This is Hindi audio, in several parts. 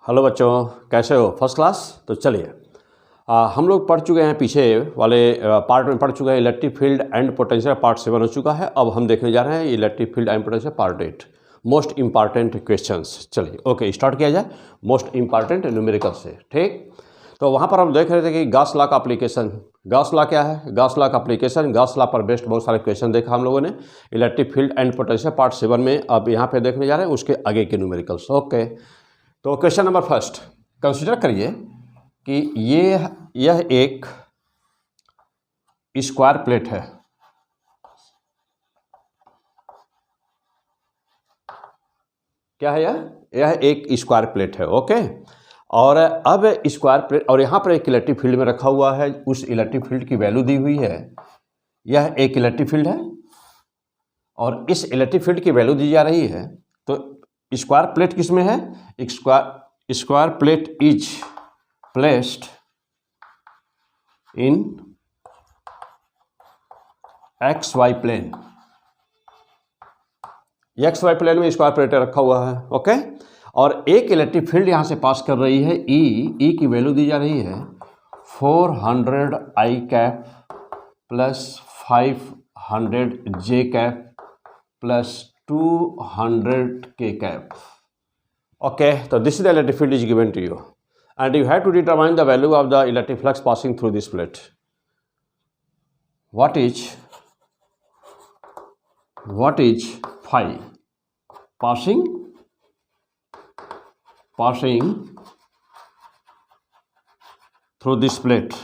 हेलो बच्चों, कैसे हो? First class. तो चलिए हम लोग पढ़ चुके हैं, पीछे वाले पार्ट में पढ़ चुके हैं electric field and potential, part 7 हो चुका है। अब हम देखने जा रहे हैं electric field and potential part 8, most important questions. चलिए ओके, स्टार्ट किया जाए मोस्ट इंपॉर्टेंट न्यूमेरिकल से। ठीक, तो वहाँ पर हम देख रहे थे कि गॉस लॉ का एप्लीकेशन। गॉस लॉ क्या है? गॉस लॉ का एप्लीकेशन, गॉस लॉ पर बेस्ड बहुत सारे क्वेश्चन देखा हम लोगों ने electric field and potential part 7 में। अब यहाँ पे देखने जा रहे हैं उसके आगे के न्यूमेरिकल्स। ओके, तो क्वेश्चन नंबर फर्स्ट कंसीडर करिए कि यह एक स्क्वायर प्लेट है। क्या है यह एक स्क्वायर प्लेट है। ओके, और अब स्क्वायर प्लेट और यहाँ पर एक इलेक्ट्रिक फील्ड में रखा हुआ है। उस इलेक्ट्रिक फील्ड की वैल्यू दी हुई है। यह एक इलेक्ट्रिक फील्ड है और इस इलेक्ट्रिक फील्ड की वैल्यू दी जा रही है। तो स्क्वायर प्लेट किस में है? Square plate is placed in X Y plane. X Y plane में स्क्वायर प्लेट रखा हुआ है। ओके, और एक इलेक्ट्रिक फील्ड यहां से पास कर रही है। ई की वैल्यू दी जा रही है 400 आई कैप प्लस 500 जे कैप प्लस 200 के cap. Okay, so this is the electric field is given to you, and you have to determine the value of the electric flux passing through this plate. What is phi passing through this plate?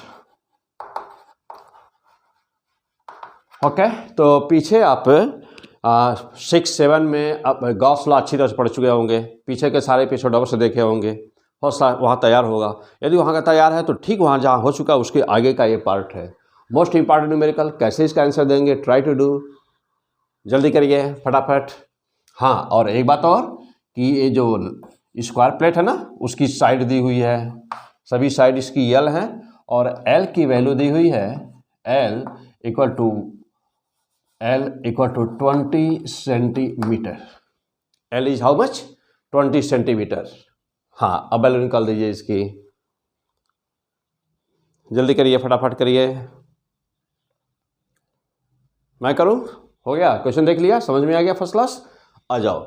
Okay, तो पीछे आप 6-7 में अब गॉस लॉ अच्छी तरह से पढ़ चुके होंगे। पीछे के सारे एपिसोड अवश्य देखे होंगे और वहाँ तैयार होगा। यदि वहाँ का तैयार है तो ठीक, वहाँ जहाँ हो चुका उसके आगे का ये पार्ट है मोस्ट इंपॉर्टेंट न्यूमेरिकल। कैसे इसका आंसर देंगे? ट्राई टू डू, जल्दी करिए फटाफट। हाँ, और एक बात और कि ये जो स्क्वायर प्लेट है ना, उसकी साइड दी हुई है, सभी साइड इसकी एल है और एल की वैल्यू दी हुई है L equal to 20 centimetre. L is how much? 20 centimetre. हाँ, अब वैल्यू निकाल दीजिए इसकी, जल्दी करिए फटाफट करिए। मैं करूं? हो गया? क्वेश्चन देख लिया, समझ में आ गया? First class. आ जाओ।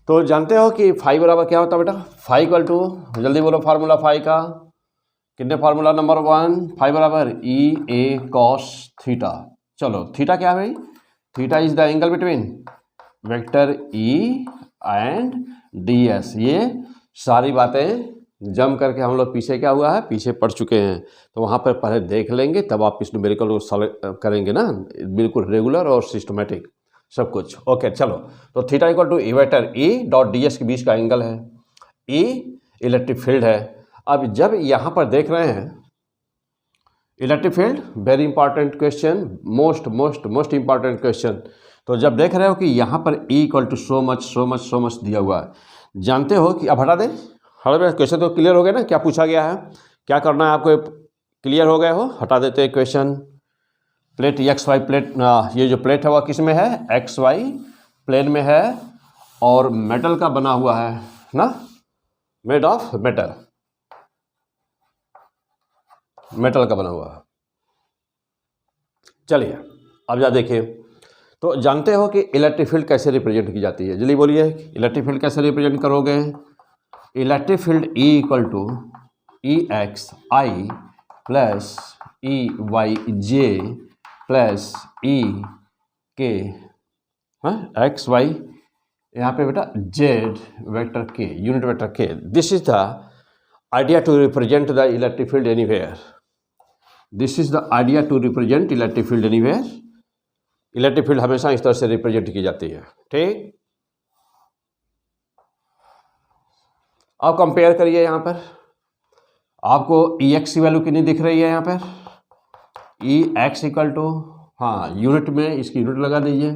तो जानते हो कि फाई बराबर क्या होता है बेटा? फाई इक्वल टू, जल्दी बोलो फार्मूला फाई का। कितने फार्मूला? नंबर 1, फाई बराबर ई ए कॉस थीटा। चलो, थीटा क्या है भाई? Theta is the angle between vector E and D S. ये सारी बातें जम करके हम लोग पीछे क्या हुआ है, पीछे पढ़ चुके हैं। तो वहाँ पर पहले देख लेंगे, तब आप इस न्यूमेरिकल को सॉल्व करेंगे ना, बिल्कुल रेगुलर और सिस्टमेटिक सब कुछ। ओके, चलो। तो theta equal to E vector E dot D S के बीच का एंगल है। ई इलेक्ट्रिक फील्ड है। अब जब यहाँ पर देख रहे हैं electric field, very important question, most important question. तो जब देख रहे हो कि यहाँ पर E equal to so much दिया हुआ है, जानते हो कि अब हटा दें। क्वेश्चन तो क्लियर हो गया ना, क्या पूछा गया है, क्या करना है आपको? क्लियर हो गए हो? हटा देते हैं question. Plate X Y plate, ये जो प्लेट है वह किस में है? एक्स वाई प्लेन में है और मेटल का बना हुआ है ना, मेड ऑफ मेटल का बना हुआ है। चलिए अब जा देखिए। तो जानते हो कि इलेक्ट्रिक फील्ड कैसे रिप्रेजेंट की जाती है? जल्दी बोलिए, इलेक्ट्रिक फील्ड कैसे रिप्रेजेंट करोगे? Electric field E equal to E X I plus E Y J plus E K X Y, यहाँ पे बेटा जेड वेक्टर के, यूनिट वेक्टर के। This is the idea to represent the electric field anywhere. This is the idea to represent electric field anywhere. Electric field हमेशा इस तरह से रिप्रेजेंट की जाती है। ठीक, अब कंपेयर करिए। यहाँ पर आपको ई एक्स की वैल्यू कितनी दिख रही है? यहाँ पर ई एक्स इक्वल टू, हाँ यूनिट में इसकी यूनिट लगा दीजिए,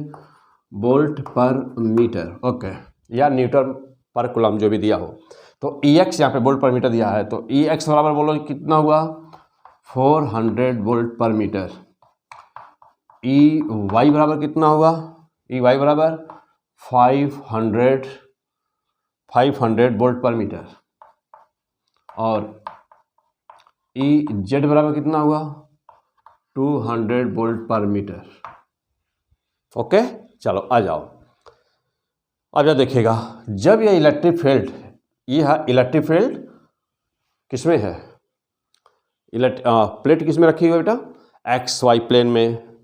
वोल्ट पर मीटर। ओके, या न्यूटन पर कूलम, जो भी दिया हो। तो ई एक्स यहाँ पे वोल्ट पर मीटर दिया है, तो ई एक्स बराबर बोलो कितना हुआ? 400 वोल्ट पर मीटर। ई वाई बराबर कितना हुआ? ई वाई बराबर 500 वोल्ट पर मीटर। और ई जेड बराबर कितना हुआ 200 वोल्ट पर मीटर। ओके, चलो आ जाओ। अब यह देखिएगा, जब यह इलेक्ट्रिक फील्ड, यह इलेक्ट्रिक फील्ड किसमें है, प्लेट किसमें रखी हुई है बेटा, एक्स वाई प्लेन में।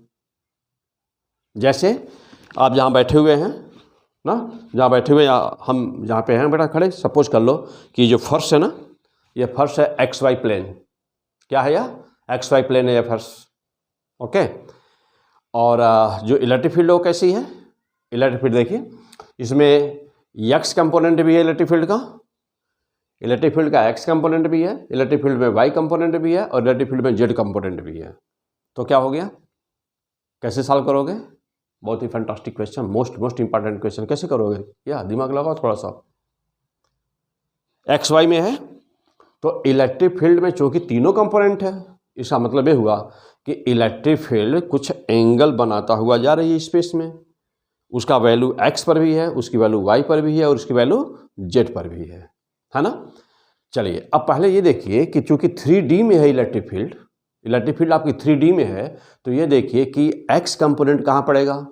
जैसे आप जहाँ बैठे हुए हैं ना, जहाँ बैठे हुए हम जहाँ पे हैं बेटा खड़े, सपोज कर लो कि जो फर्श है ना, ये फर्श है एक्स वाई प्लेन। क्या है यह, एक्स वाई प्लेन है यह फर्श। ओके, और जो इलेक्ट्रिक फील्ड वो कैसी है, इलेक्ट्रिक फील्ड देखिए, इसमें एक्स कंपोनेंट भी है इलेक्ट्रिक फील्ड का, इलेक्ट्रिक फील्ड का एक्स कंपोनेंट भी है, इलेक्ट्रिक फील्ड में वाई कंपोनेंट भी है, और इलेक्ट्रिक फील्ड में जेड कंपोनेंट भी है। तो क्या हो गया, कैसे सॉल्व करोगे, बहुत ही fantastic question, most important question. कैसे करोगे, या दिमाग लगाओ थोड़ा सा। एक्स वाई में है तो इलेक्ट्रिक फील्ड में चूंकि तीनों कंपोनेंट है, इसका मतलब ये हुआ कि इलेक्ट्रिक फील्ड कुछ एंगल बनाता हुआ जा रही है स्पेस में। उसका वैल्यू एक्स पर भी है, उसकी वैल्यू वाई पर भी है, और उसकी वैल्यू जेड पर भी है ना। चलिए अब पहले ये देखिए कि चूंकि 3D में है इलेक्ट्रिक फील्ड आपकी 3D में है, तो ये देखिए कि एक्स कंपोनेंट कहाँ पड़ेगा,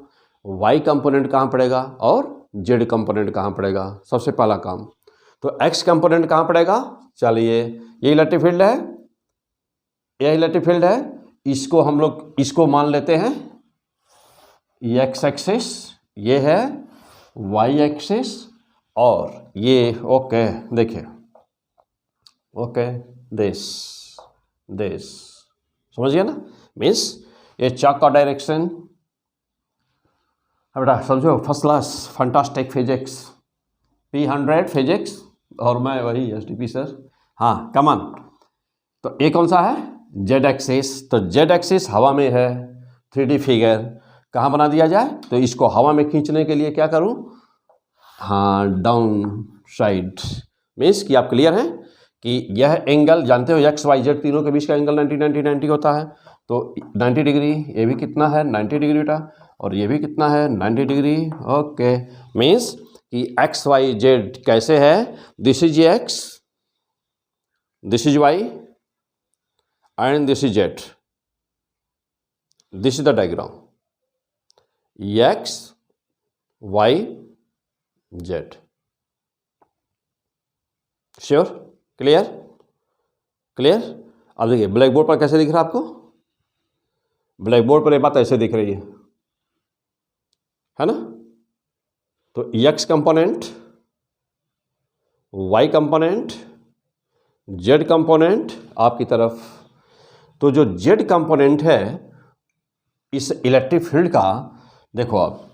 वाई कंपोनेंट कहाँ पड़ेगा, और जेड कंपोनेंट कहाँ पड़ेगा। सबसे पहला काम तो एक्स कंपोनेंट कहाँ पड़ेगा, चलिए ये इलेक्ट्रिक फील्ड है, यह इलेक्ट्रिक फील्ड है, इसको हम लोग इसको मान लेते हैं एक्स एक्सिस, ये है वाई एक्सिस, और ये ओके देखिए, ओके दिस समझ गया ना, मीन्स ये चाक का डायरेक्शन। बेटा समझो, first class fantastic physics, P100 physics, और मैं वही STP सर। हाँ कमान, तो ये कौन सा है, जेड एक्सिस। तो जेड एक्सिस हवा में है, 3D फिगर कहाँ बना दिया जाए, तो इसको हवा में खींचने के लिए क्या करूँ, हाँ डाउन साइड। मीन्स कि आप क्लियर हैं कि यह एंगल जानते हो एक्स वाई जेड तीनों के बीच का एंगल 90 होता है। तो 90 डिग्री, ये भी कितना है 90 डिग्री बेटा, और ये भी कितना है 90 डिग्री। ओके, मीन्स कि एक्स वाई जेड कैसे है, this is X, this is Y, and this is Z. This is the diagram, X Y Z. Sure, clear. अब देखिए ब्लैक बोर्ड पर कैसे दिख रहा है आपको, ब्लैक बोर्ड पर ये बात ऐसे दिख रही है ना। तो X component, Y component, Z component आपकी तरफ। तो जो जेड कंपोनेंट है इस इलेक्ट्रिक फील्ड का, देखो अब,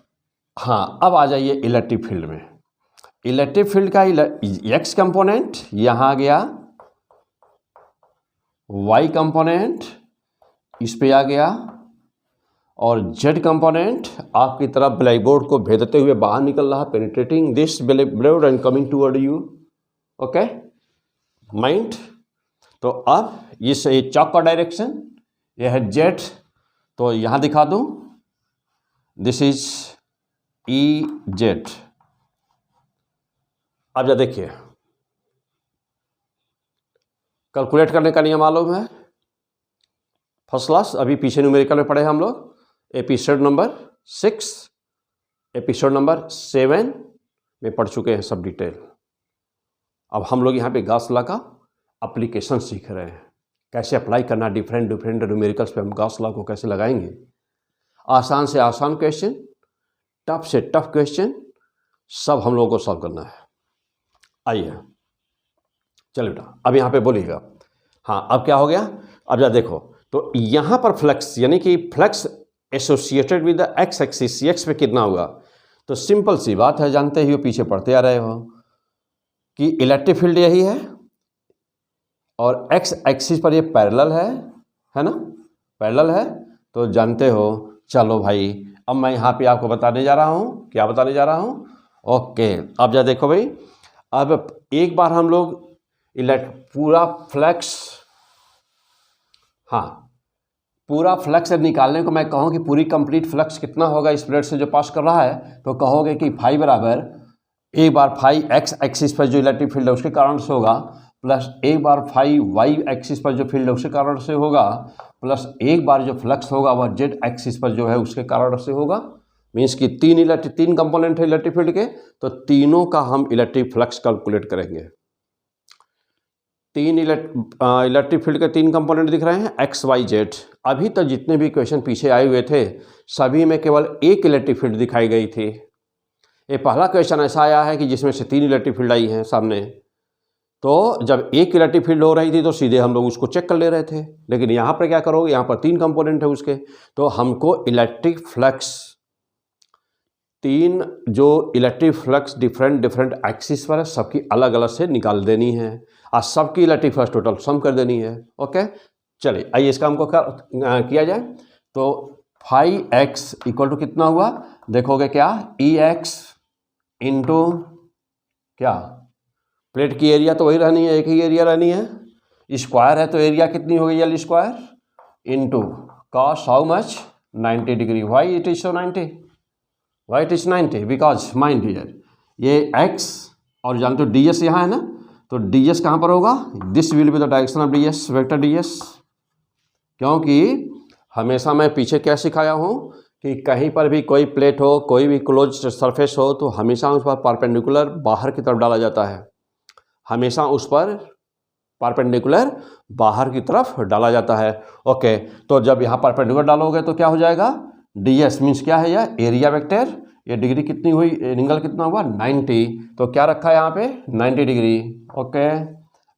हाँ अब आ जाइए इलेक्ट्रिक फील्ड में। इलेक्ट्रिक फील्ड का एक्स कंपोनेंट यहां आ गया, वाई कंपोनेंट इस पे आ गया, और जेड कंपोनेंट आपकी तरफ ब्लैक बोर्ड को भेदते हुए बाहर निकल रहा, penetrating this black board and coming toward you. Okay mind. तो अब इस चौक का डायरेक्शन यह है जेड, तो यहां दिखा दूं, दिस इज ई जेड। अब जा देखिए, कैलकुलेट करने का नियम मालूम है, फर्स्ट क्लास अभी पीछे न्यूमेरिकल में पढ़े हम लोग, एपिसोड नंबर 6, एपिसोड नंबर 7 में पढ़ चुके हैं सब डिटेल। अब हम लोग यहाँ पे गॉस लॉ का एप्लीकेशन सीख रहे हैं, कैसे अप्लाई करना डिफरेंट न्यूमेरिकल्स पे हम गॉस लॉ को कैसे लगाएंगे। आसान से आसान क्वेश्चन, टफ से टफ क्वेश्चन, सब हम लोगों को सॉल्व करना है। आइए चलिए बेटा, अब यहाँ पे बोलिएगा। हाँ अब क्या हो गया, अब जा देखो, तो यहाँ पर फ्लक्स यानी कि flux associated with the x axis, x पे कितना हुआ, तो सिंपल सी बात है, जानते ही हो, पीछे पढ़ते आ रहे हो कि इलेक्ट्रिक फील्ड यही है, और एक्स एक्सिस पर ये पैरेलल है ना, पैरेलल है, तो जानते हो। चलो भाई अब मैं यहाँ पे आपको बताने जा रहा हूँ, क्या बताने जा रहा हूँ। ओके अब जा देखो भाई, अब एक बार हम लोग पूरा फ्लक्स, हाँ पूरा फ्लक्स निकालने को मैं कहूँ कि पूरी कंप्लीट फ्लक्स कितना होगा इस प्लेट से जो पास कर रहा है, तो कहोगे कि फाई बराबर, एक बार फाई एक्स एक्सिस पर जो इलेक्ट्रिक फील्ड है उसके कारण से होगा प्लस एक बार फाई वाई एक्सिस पर जो फील्ड है उसके कारण से होगा, प्लस एक बार जो फ्लक्स होगा वह जेड एक्सिस पर जो है उसके कारण से होगा। मीन्स कि तीन कंपोनेंट है इलेक्ट्रिक फील्ड के, तो तीनों का हम इलेक्ट्रिक फ्लक्स कैलकुलेट करेंगे। इलेक्ट्रिक फील्ड के तीन कंपोनेंट दिख रहे हैं एक्स वाई जेड। अभी तक जितने भी क्वेश्चन पीछे आए हुए थे सभी में केवल एक इलेक्ट्रिक फील्ड दिखाई गई थी। ये पहला क्वेश्चन ऐसा आया है कि जिसमें से तीन इलेक्ट्रिक फील्ड आई हैं सामने। तो जब एक इलेक्ट्रिक फील्ड हो रही थी तो सीधे हम लोग उसको चेक कर ले रहे थे, लेकिन यहाँ पर क्या करोगे, यहाँ पर तीन कंपोनेंट है उसके, तो हमको इलेक्ट्रिक फ्लक्स तीन जो इलेक्ट्रिक फ्लक्स डिफरेंट एक्सिस पर है सबकी अलग अलग से निकाल देनी है और सबकी इलेक्ट्रिक फ्लक्स टोटल सम कर देनी है। ओके, चलिए आइए इसका हमको किया जाए। तो फाई एक्स इक्वल टू कितना हुआ, देखोगे क्या, ई एक्स इंटू क्या, प्लेट की एरिया तो वही रहनी है, एक ही एरिया रहनी है, स्क्वायर है तो एरिया कितनी हो गई L square into cos how much 90 degree. Why it is so 90, why it is 90 because mind here ये x और जानते हो ds यहाँ है ना, तो ds कहाँ पर होगा, this will be the direction of ds, vector ds। क्योंकि हमेशा मैं पीछे क्या सिखाया हूँ कि कहीं पर भी कोई प्लेट हो, कोई भी क्लोज सरफेस हो, तो हमेशा उस पर परपेंडिकुलर बाहर की तरफ डाला जाता है, हमेशा उस पर परपेंडिकुलर बाहर की तरफ डाला जाता है। ओके, तो जब यहाँ परपेंडिकुलर डालोगे तो क्या हो जाएगा, ds मीन्स क्या है, यह एरिया वेक्टर, ये डिग्री कितनी हुई, एंगल कितना हुआ 90, तो क्या रखा है यहाँ पे 90 डिग्री। ओके,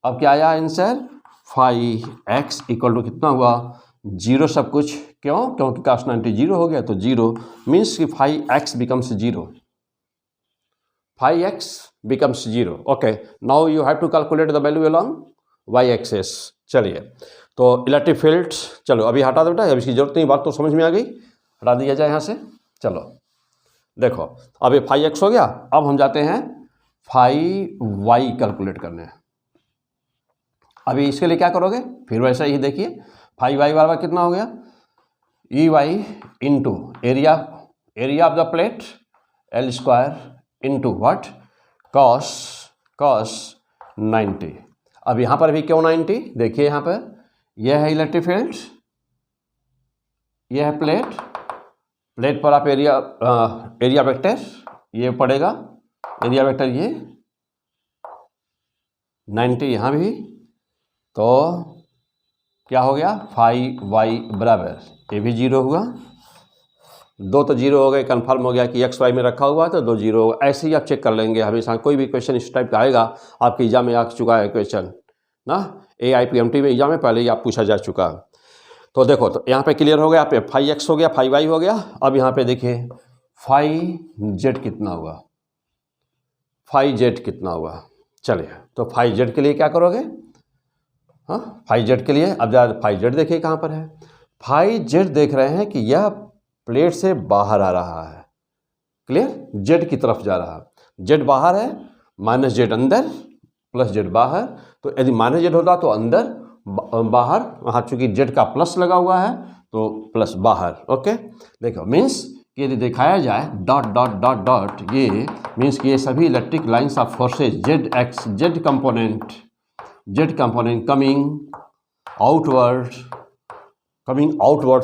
अब क्या आया answer, phi X equal to कितना हुआ, जीरो सब कुछ, क्यों, क्योंकि काश 90 जीरो हो गया तो जीरो, मीन्स कि phi X becomes zero, phi X becomes zero. Okay, now you have to calculate the value along Y axis. चलिए, तो इलेक्ट्रिक फील्ड चलो अभी हटा दो बेटा, अब इसकी जरूरत नहीं, बात तो समझ में आ गई, हटा दिया जाए यहाँ से। चलो देखो, अब ये फाई एक्स हो गया, अब हम जाते हैं फाई वाई कैलकुलेट करने। अभी इसके लिए क्या करोगे, फिर वैसा ही देखिए, फाई वाई बराबर कितना हो गया, E Y into area of the plate L square into what, cos 90। अब यहाँ पर भी क्यों 90, देखिए यहाँ पर यह है इलेक्ट्रिक फील्ड, यह है प्लेट पर आप एरिया वेक्टर ये पड़ेगा, एरिया वेक्टर ये 90 यहाँ भी, तो क्या हो गया, फाई वाई बराबर, ये भी जीरो हुआ, दो तो जीरो हो गए, कंफर्म हो गया कि एक्स वाई में रखा हुआ तो दो जीरो होगा। ऐसे ही आप चेक कर लेंगे, हमेशा कोई भी क्वेश्चन इस टाइप का आएगा, आपके एग्जाम में आ चुका है क्वेश्चन ना, AIPMT में एग्जाम में पहले ही आप पूछा जा चुका। तो देखो, तो यहाँ पे क्लियर हो गया, पे फाई एक्स हो गया, फाई वाई हो गया। अब यहाँ पे देखिए फाई जेड कितना हुआ, फाई जेड कितना हुआ। चलिए, तो फाई जेड के लिए क्या करोगे, हाँ फाई जेड के लिए, अब जरा फाई जेड देखिए कहाँ पर है, फाई जेड देख रहे हैं कि यह प्लेट से बाहर आ रहा है, क्लियर, जेड की तरफ जा रहा है, जेड बाहर है, माइनस जेड अंदर प्लस जेड बाहर, तो यदि माइनस जेड होता तो अंदर बाहर, वहाँ चूंकि जेड का प्लस लगा हुआ है तो प्लस बाहर। ओके, देखो मीन्स यदि दिखाया जाए डॉट डॉट डॉट डॉट, ये मीन्स कि ये सभी electric lines of forces Z X, Z component coming outward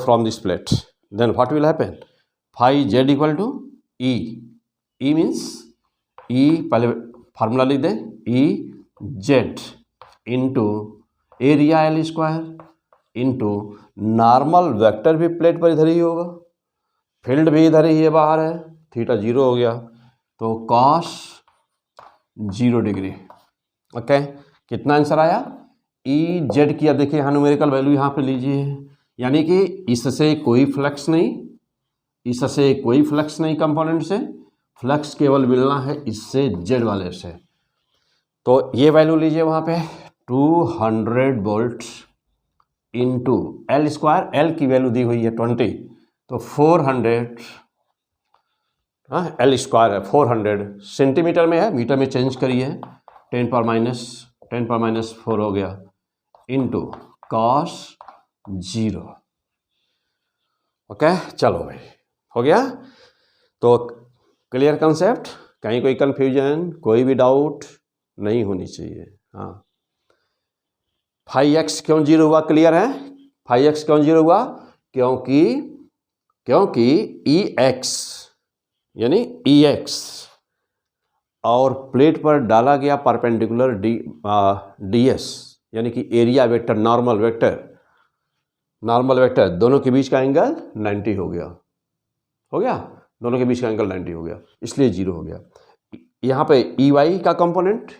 from this plate, then what will happen, phi Z equal to E means E, पहले फार्मूला लिख दें, E Z into area L square into normal vector भी प्लेट पर इधर ही होगा, फील्ड भी इधर ही है, बाहर है, थीटा जीरो हो गया, तो कॉस 0 डिग्री। ओके, कितना आंसर आया, ई जेड की, अब देखिए यहाँ न्यूमेरिकल वैल्यू यहाँ पे लीजिए, यानी कि इससे कोई फ्लक्स नहीं, कंपोनेंट से फ्लक्स केवल मिलना है इससे जेड वाले से, तो ये वैल्यू लीजिए वहाँ पे 200 volt into L square, L की वैल्यू दी हुई है 20, तो 400, हाँ एल स्क्वायर है 400, सेंटीमीटर में है, मीटर में चेंज करिए, 10 पर माइनस 4 हो गया, इंटू कॉस 0। ओके, चलो भाई हो गया, तो क्लियर कंसेप्ट, कहीं कोई कंफ्यूजन, कोई भी डाउट नहीं होनी चाहिए। हाँ, फाइव एक्स क्यों जीरो हुआ, क्लियर है? फाइव एक्स क्यों जीरो हुआ? क्योंकि ई एक्स यानी ई एक्स और प्लेट पर डाला गया परपेंडिकुलर डी एस यानी कि एरिया वेक्टर, नॉर्मल वेक्टर दोनों के बीच का एंगल 90 हो गया दोनों के बीच का एंगल 90 हो गया, इसलिए जीरो हो गया। यहाँ पे ई वाई कंपोनेंट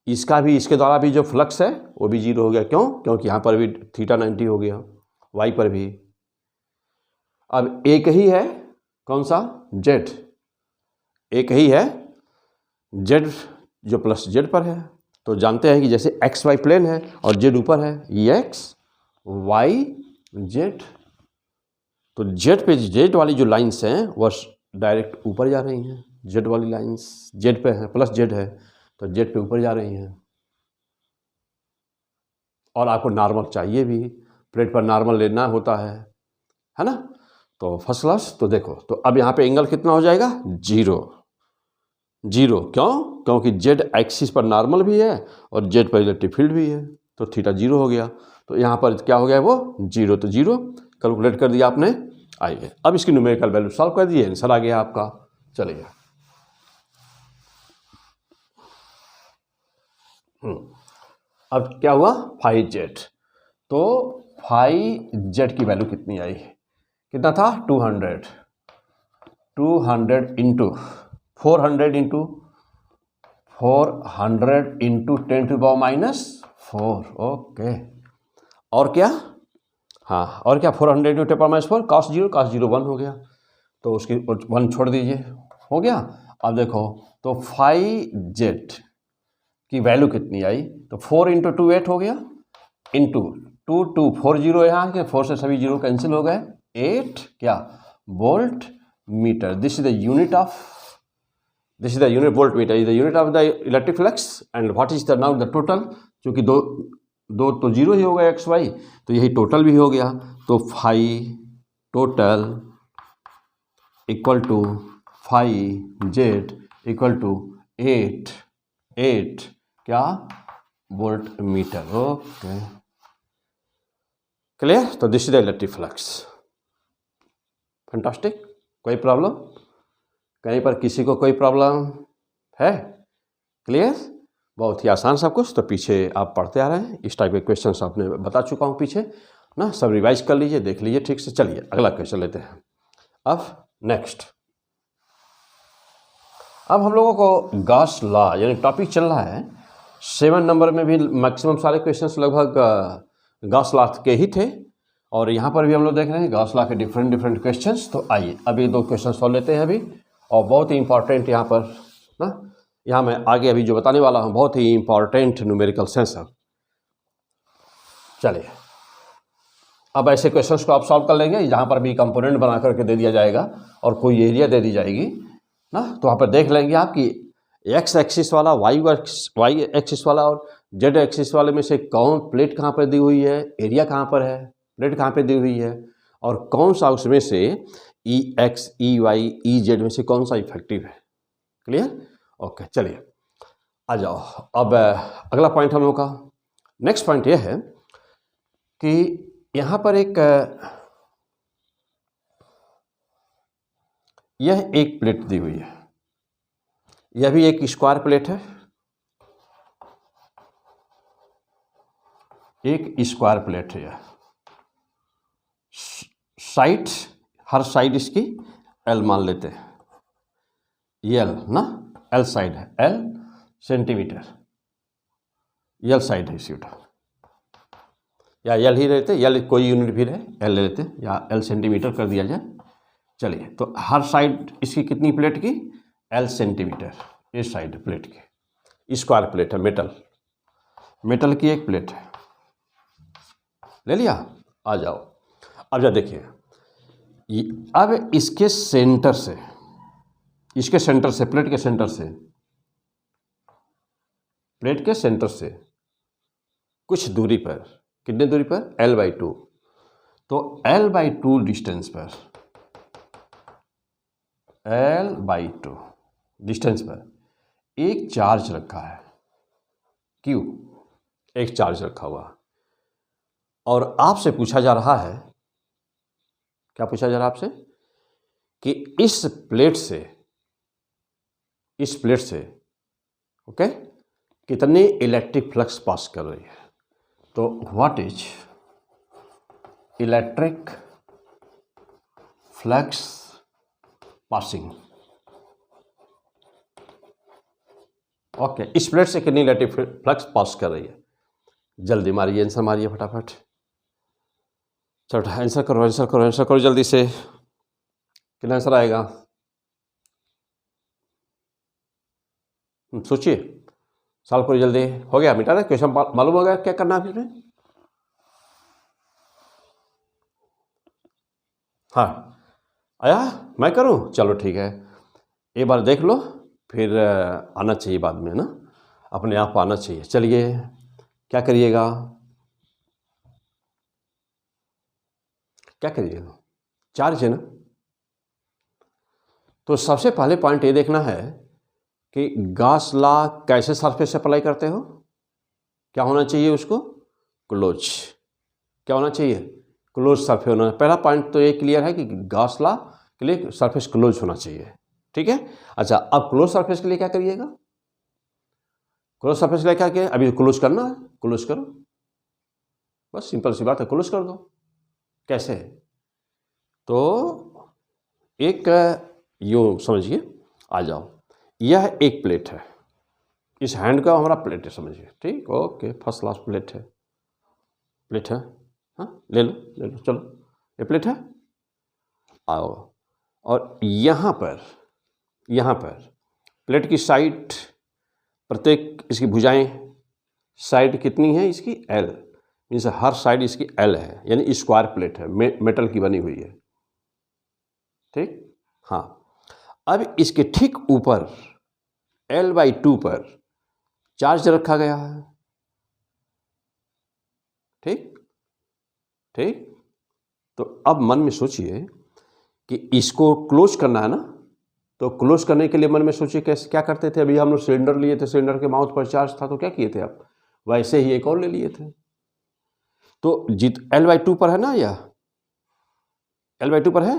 इसका भी, इसके द्वारा भी जो फ्लक्स है वो भी जीरो हो गया। क्योंकि यहाँ पर भी थीटा 90 हो गया, वाई पर भी। अब एक ही है, कौन सा? जेड। एक ही है जेड जो प्लस जेड पर है। तो जानते हैं कि जैसे एक्स वाई प्लेन है और जेड ऊपर है, ये एक्स वाई जेड, तो जेड पे जेड वाली जो लाइंस हैं वह डायरेक्ट ऊपर जा रही हैं। जेड वाली लाइंस जेड पे है, प्लस जेड है तो जेड पे ऊपर जा रही हैं। और आपको नॉर्मल चाहिए भी, प्लेट पर नॉर्मल लेना होता है ना? तो फर्स्ट क्लास। तो देखो, तो अब यहाँ पे एंगल कितना हो जाएगा? जीरो। क्योंकि जेड एक्सिस पर नॉर्मल भी है और जेड पर इलेक्ट्रिक फील्ड भी है, तो थीटा जीरो हो गया। तो यहाँ पर क्या हो गया? वो जीरो। तो जीरो कैलकुलेट कर दिया आपने, आइए अब इसकी न्यूमेरिकल वैल्यू सॉल्व कर दिए, आंसर आ गया आपका। चलिए अब क्या हुआ? Five Z. तो फाइव जेड की वैल्यू कितनी आई? कितना था? 200 इंटू 400 इंटू 10⁻⁴ ओके। और क्या? हाँ, और क्या? 400 इंटू 10⁻⁴, cos 0 1 हो गया, तो उसकी 1 छोड़ दीजिए, हो गया। अब देखो, तो 5z की वैल्यू कितनी आई? तो 4 इंटू 2 8 हो गया, इंटू 2 4 जीरो यहाँ के 4 से सभी जीरो कैंसिल हो गए, 8 क्या? Volt metre. This is the unit volt meter is the unit of the electric flux. And what is the now the total? क्योंकि दो तो जीरो ही हो गया एक्स वाई, तो यही टोटल भी हो गया। तो 5 total equal to 5z equal to 8 क्या? Volt metre. Okay, clear? तो this is the electric flux. Fantastic. कोई प्रॉब्लम? कहीं पर किसी को कोई प्रॉब्लम है? क्लियर? बहुत ही आसान सब कुछ। तो पीछे आप पढ़ते आ रहे हैं, इस टाइप के क्वेश्चंस आपने बता चुका हूँ पीछे ना, सब रिवाइज कर लीजिए, देख लीजिए ठीक से। चलिए अगला क्वेश्चन लेते हैं। अब नेक्स्ट, अब हम लोगों को गॉस लॉ यानी टॉपिक चल रहा है 7 नंबर में भी मैक्सिमम सारे क्वेश्चंस लगभग गॉस लॉ के ही थे, और यहाँ पर भी हम लोग देख रहे हैं गॉस लॉ के डिफरेंट क्वेश्चंस। तो आइए अभी 2 क्वेश्चन सॉल्व लेते हैं अभी, और बहुत ही इंपॉर्टेंट यहाँ पर ना, यहाँ मैं आगे अभी जो बताने वाला हूँ बहुत ही इंपॉर्टेंट न्यूमेरिकल सेंस है। चलिए अब ऐसे क्वेश्चंस को आप सॉल्व कर लेंगे जहाँ पर भी कंपोनेंट बना करके दे दिया जाएगा और कोई एरिया दे दी जाएगी ना, तो वहाँ पर देख लेंगे आप कि एक्स एक्सिस वाला, वाई एक्सिस वाला और जेड एक्सिस वाले में से कौन प्लेट कहाँ पर दी हुई है, एरिया कहाँ पर है, प्लेट कहाँ पर दी हुई है, और कौन सा उसमें से E X, E Y, E Z में से कौन सा इफेक्टिव है। क्लियर? ओके, चलिए आ जाओ। अब अगला पॉइंट हम लोग का नेक्स्ट पॉइंट यह है कि यहाँ पर यह एक प्लेट दी हुई है, यह भी एक स्क्वायर प्लेट है, एक स्क्वायर प्लेट है यह। साइड, हर साइड इसकी एल मान लेते हैं, एल ना, एल साइड है, एल सेंटीमीटर, एल साइड है इसकी, या एल ही रहते, एल कोई यूनिट भी रहे, एल ले लेते या एल सेंटीमीटर कर दिया जाए। चलिए, तो हर साइड इसकी कितनी प्लेट की? एल सेंटीमीटर, इस साइड प्लेट की स्क्वायर प्लेट है, मेटल की एक प्लेट है, ले लिया। आ जाओ, अब जा देखिए, अब इसके सेंटर से, प्लेट के सेंटर से कुछ दूरी पर, कितने दूरी पर? L/2। तो L/2 डिस्टेंस पर, L/2 डिस्टेंस पर एक चार्ज रखा है Q, एक चार्ज रखा हुआ और आपसे पूछा जा रहा है, क्या पूछा जा रहा है आपसे, कि इस प्लेट से ओके कितने इलेक्ट्रिक फ्लक्स पास कर रही है। तो what is electric flux passing, okay इस प्लेट से कितनी इलेक्ट्रिक फ्लक्स पास कर रही है। जल्दी मारिए, आंसर मारिए फटाफट, चलो आंसर करो आंसर करो आंसर करो जल्दी से, कितना आंसर आएगा सोचिए, सॉल्व करो जल्दी। हो गया, मिटा दे क्वेश्चन, मालूम हो गया क्या करना है फिर। हाँ आया, मैं करूँ, चलो ठीक है, एक बार देख लो फिर आना चाहिए बाद में ना, अपने आप आना चाहिए। चलिए क्या करिएगा, क्या करिएगा, चार्ज है ना। तो सबसे पहले पॉइंट ये देखना है कि गॉस लॉ कैसे सरफेस अप्लाई करते हो, क्या होना चाहिए उसको, क्लोज, क्या होना चाहिए, क्लोज सरफेस होना। पहला पॉइंट तो ये क्लियर है कि गॉस लॉ के लिए सरफेस क्लोज होना चाहिए, ठीक है। अच्छा अब क्लोज सरफेस के लिए क्या करिएगा, क्लोज सरफेस के लिए क्या किया, अभी क्लोज करना है, क्लोज करो, बस सिंपल सी बात है, क्लोज कर दो। कैसे, तो एक यूँ समझिए, आ जाओ, यह एक प्लेट है, इस हैंड का हमारा प्लेट है समझिए, ठीक, ओके फर्स्ट क्लास प्लेट है, प्लेट है, हाँ ले लो चलो, ये प्लेट है। आओ, और यहाँ पर प्लेट की साइड, प्रत्येक इसकी भुजाएं साइड कितनी है इसकी, एल, मीन्स हर साइड इसकी एल है, यानी स्क्वायर प्लेट है, मेटल की बनी हुई है, ठीक। हाँ अब इसके ठीक ऊपर L/2 पर चार्ज रखा गया है, ठीक ठीक। तो अब मन में सोचिए कि इसको क्लोज करना है ना, तो क्लोज करने के लिए मन में सोचिए कैसे, क्या करते थे, अभी हम लोग सिलेंडर लिए थे, सिलेंडर के माउथ पर चार्ज था, तो क्या किए थे आप, वैसे ही एक और ले लिए थे। तो L/2 पर है ना, यह L/2 पर है,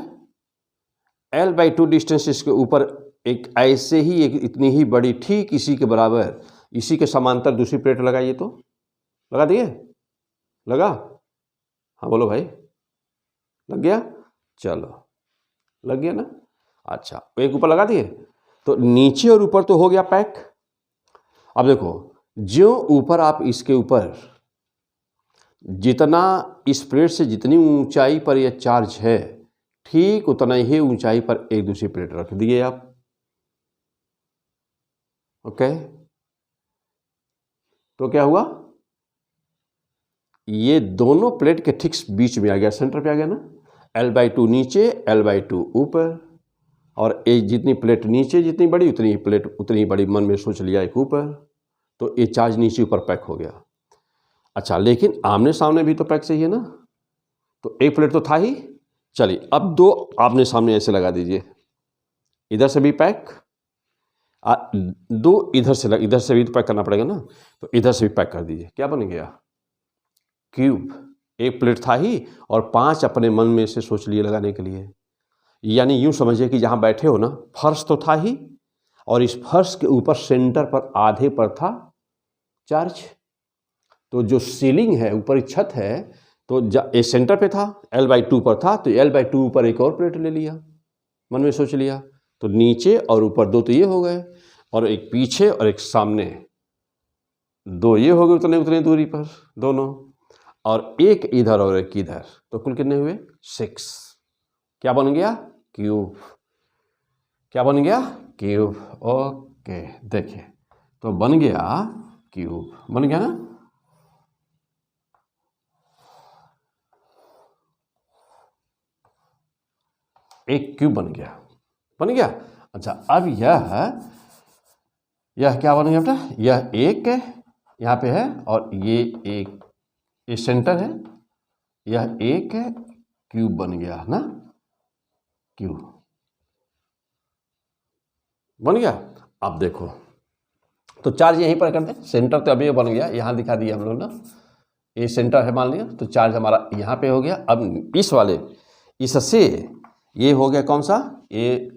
L/2 डिस्टेंस इसके ऊपर एक ऐसे ही एक इतनी ही बड़ी, ठीक इसी के बराबर, इसी के समांतर दूसरी प्लेट लगाइए, तो लगा दिए, लगा, हाँ बोलो भाई, लग गया, चलो लग गया ना। अच्छा एक ऊपर लगा दिए, तो नीचे और ऊपर तो हो गया पैक। अब देखो, जो ऊपर आप इसके ऊपर जितना इस प्लेट से जितनी ऊंचाई पर यह चार्ज है, ठीक उतना ही ऊंचाई पर एक दूसरी प्लेट रख दिए आप, ओके। तो क्या हुआ, ये दोनों प्लेट के ठीक बीच में आ गया, सेंटर पे आ गया ना, L/2 नीचे L/2 ऊपर, और एक जितनी प्लेट नीचे जितनी बड़ी उतनी ही प्लेट उतनी ही बड़ी, मन में सोच लिया एक ऊपर, तो ये चार्ज नीचे ऊपर पैक हो गया। अच्छा लेकिन आमने सामने भी तो पैक चाहिए ना, तो एक प्लेट तो था ही, चलिए अब दो आमने सामने ऐसे लगा दीजिए, इधर से भी पैक, दो इधर से भी तो पैक करना पड़ेगा ना, तो इधर से भी पैक कर दीजिए, क्या बन गया, क्यूब। एक प्लेट था ही और 5 अपने मन में से सोच लिए लगाने के लिए, यानी यूं समझिए कि जहां बैठे हो ना, फर्श तो था ही, और इस फर्श के ऊपर सेंटर पर आधे पर था चार्ज, तो जो सीलिंग है, ऊपर छत है, तो ये सेंटर पे था, L/2 पर था, तो L/2 पर एक और प्लेट ले लिया, मन में सोच लिया, तो नीचे और ऊपर दो तो ये हो गए, और एक पीछे और एक सामने, दो ये हो गए उतने उतने दूरी पर दोनों, और एक इधर और एक इधर, तो कुल कितने हुए 6, क्या बन गया, क्यूब, क्या बन गया, क्यूब, ओके। देखिए तो बन गया क्यूब, बन गया ना, एक क्यूब बन गया, बन गया। अच्छा अब यह क्या बन गया बेटा, यह एक यहाँ पे है, और ये एक, ये सेंटर है, यह एक क्यूब बन गया ना, क्यूब बन गया। अब देखो तो चार्ज यहीं पर करते हैं, सेंटर तो अभी बन गया, यहाँ दिखा दिया हम लोग ना, ये सेंटर है मान लिया, तो चार्ज हमारा यहाँ पे हो गया। अब इस वाले इससे ये हो गया कौन सा, ये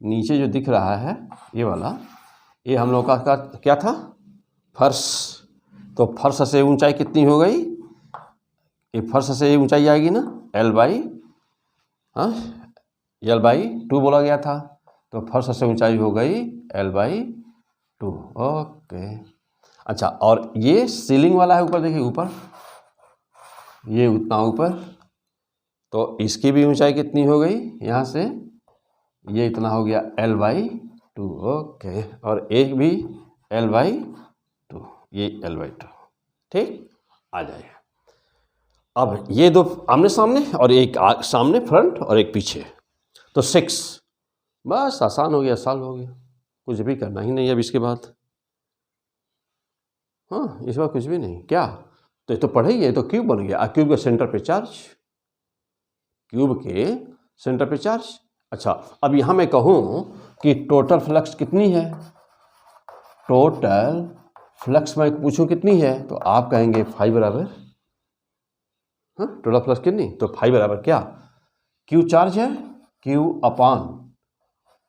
नीचे जो दिख रहा है ये वाला, ये हम लोग का क्या था, फर्श। तो फर्श से ऊंचाई कितनी हो गई, ये फर्श से ऊंचाई आएगी ना L बाई, हाँ L बाई 2 बोला गया था, तो फर्श से ऊंचाई हो गई L बाई 2। ओके अच्छा, और ये सीलिंग वाला है ऊपर, देखिए ऊपर ये उतना ऊपर, तो इसकी भी ऊंचाई कितनी हो गई, यहाँ से ये इतना हो गया L बाई 2। ओके, और एक भी L बाई 2, ये L बाई 2। ठीक, आ जाएगा। अब ये दो आमने सामने और एक सामने फ्रंट और एक पीछे, तो 6, बस आसान हो गया, साल हो गया, कुछ भी करना ही नहीं अब इसके बाद। हाँ, इस बार कुछ भी नहीं, क्या तो ये तो पढ़े ही है, तो क्यूब बन गया, क्यूब के सेंटर पे चार्ज, क्यूब के सेंटर पे चार्ज। अच्छा, अब यहाँ मैं कहूँ कि टोटल फ्लक्स कितनी है, टोटल फ्लक्स मैं पूछूं कितनी है, तो आप कहेंगे 5 बराबर, हाँ टोटल फ्लक्स कितनी, तो 5 बराबर क्या, क्यू चार्ज है, क्यू अपॉन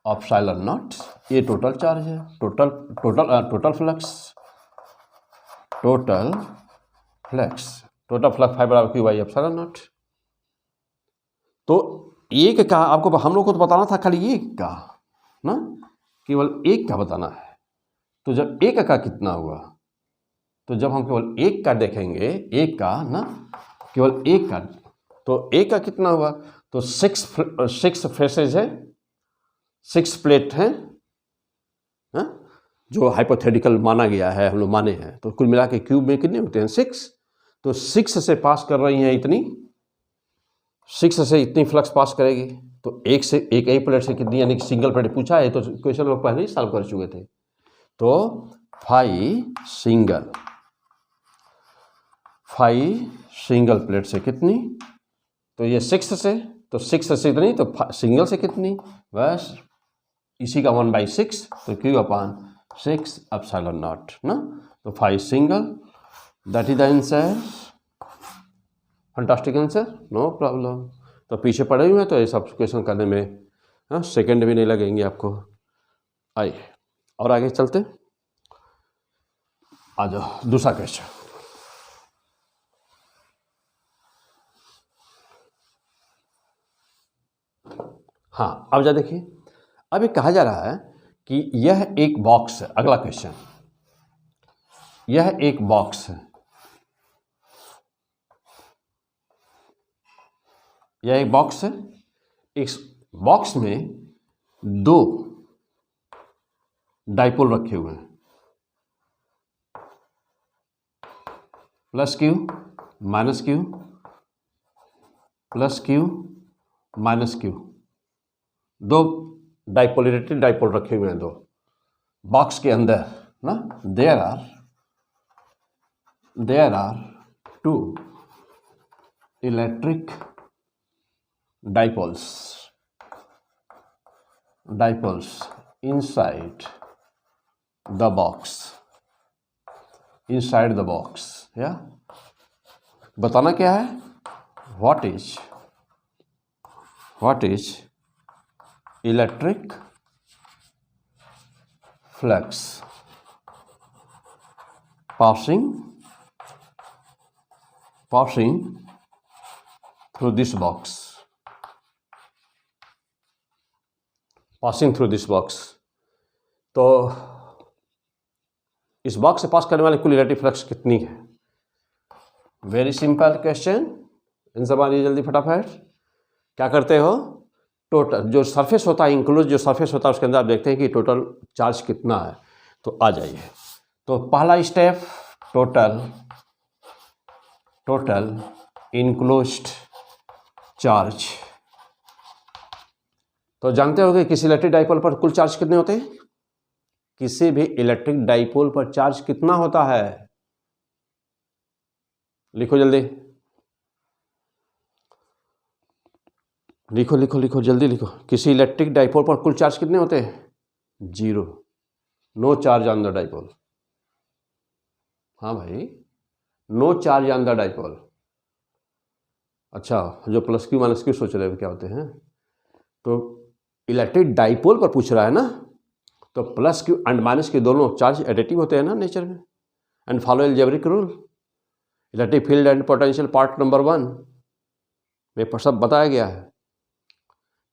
एप्सिलॉन नॉट, ये टोटल चार्ज है, टोटल फ्लक्स, टोटल फ्लक्स 5 बराबर क्यू बाई एप्सिलॉन नॉट। तो एक का आपको हम लोग को तो बताना था खाली एक का ना, केवल एक का बताना है। तो जब एक का कितना हुआ, तो जब हम केवल एक का देखेंगे, एक का ना, केवल एक का, तो एक का कितना हुआ, तो 6 फेसेज है, 6 प्लेट हैं, जो हाइपोथेटिकल माना गया है, हम लोग माने हैं, तो कुल मिला के क्यूब में कितने होते हैं 6, तो 6 से पास कर रही हैं इतनी, 6 से इतनी फ्लक्स पास करेगी, तो एक से एक ही प्लेट से कितनी, यानी कि सिंगल प्लेट पूछा है, तो क्वेश्चन लोग पहले ही सॉल्व कर चुके थे। तो 5 सिंगल प्लेट से कितनी, तो ये 6 से, तो 6 से इतनी, तो सिंगल से कितनी, बस इसी का 1/6, तो क्यू अपॉन 6 एप्सिलॉन नॉट ना, तो 5 single, that is the answer. Fantastic answer, no problem. तो पीछे पड़े हुए हैं, तो ये सब क्वेश्चन करने में सेकंड भी नहीं लगेंगे आपको। आइए और आगे चलते, आ जाओ दूसरा क्वेश्चन। हाँ, अब जा देखिए, अब ये कहा जा रहा है कि यह एक बॉक्स है, अगला क्वेश्चन, यह एक बॉक्स है, यह एक बॉक्स है, इस बॉक्स में 2 डाइपोल रखे हुए हैं, plus Q minus Q, plus Q minus Q, 2 डाइपोलरेटेड डाइपोल रखे हुए हैं 2 बॉक्स के अंदर ना। There are 2 electric dipoles inside the box, या बताना क्या है, what is electric flux passing through this box, तो इस बॉक्स से पास करने वाले कुल इलेक्ट्रिक फ्लक्स कितनी है। वेरी सिंपल क्वेश्चन, आंसर मानिए जल्दी फटाफट। क्या करते हो, टोटल जो सरफेस होता है, इंक्लोज जो सरफेस होता है, उसके अंदर आप देखते हैं कि टोटल चार्ज कितना है, तो आ जाइए। तो पहला स्टेप, टोटल इनक्लोज्ड चार्ज, तो जानते हो कि किसी इलेक्ट्रिक डाइपोल पर कुल चार्ज कितने होते हैं, किसी भी इलेक्ट्रिक डाइपोल पर चार्ज कितना होता है, लिखो जल्दी, लिखो जल्दी लिखो। किसी इलेक्ट्रिक डाइपोल पर कुल चार्ज कितने होते हैं, 0, no charge on the dipole, हाँ भाई, no charge on the dipole. अच्छा, जो प्लस क्यू माइनस क्यू सोच रहे हो क्या होते हैं, तो इलेक्ट्रिक डाइपोल पर पूछ रहा है ना, तो plus Q and minus Q दोनों चार्ज एडिटिव होते हैं ना नेचर में, and follow algebraic rule. Electric field and potential part number 1 में सब बताया गया है।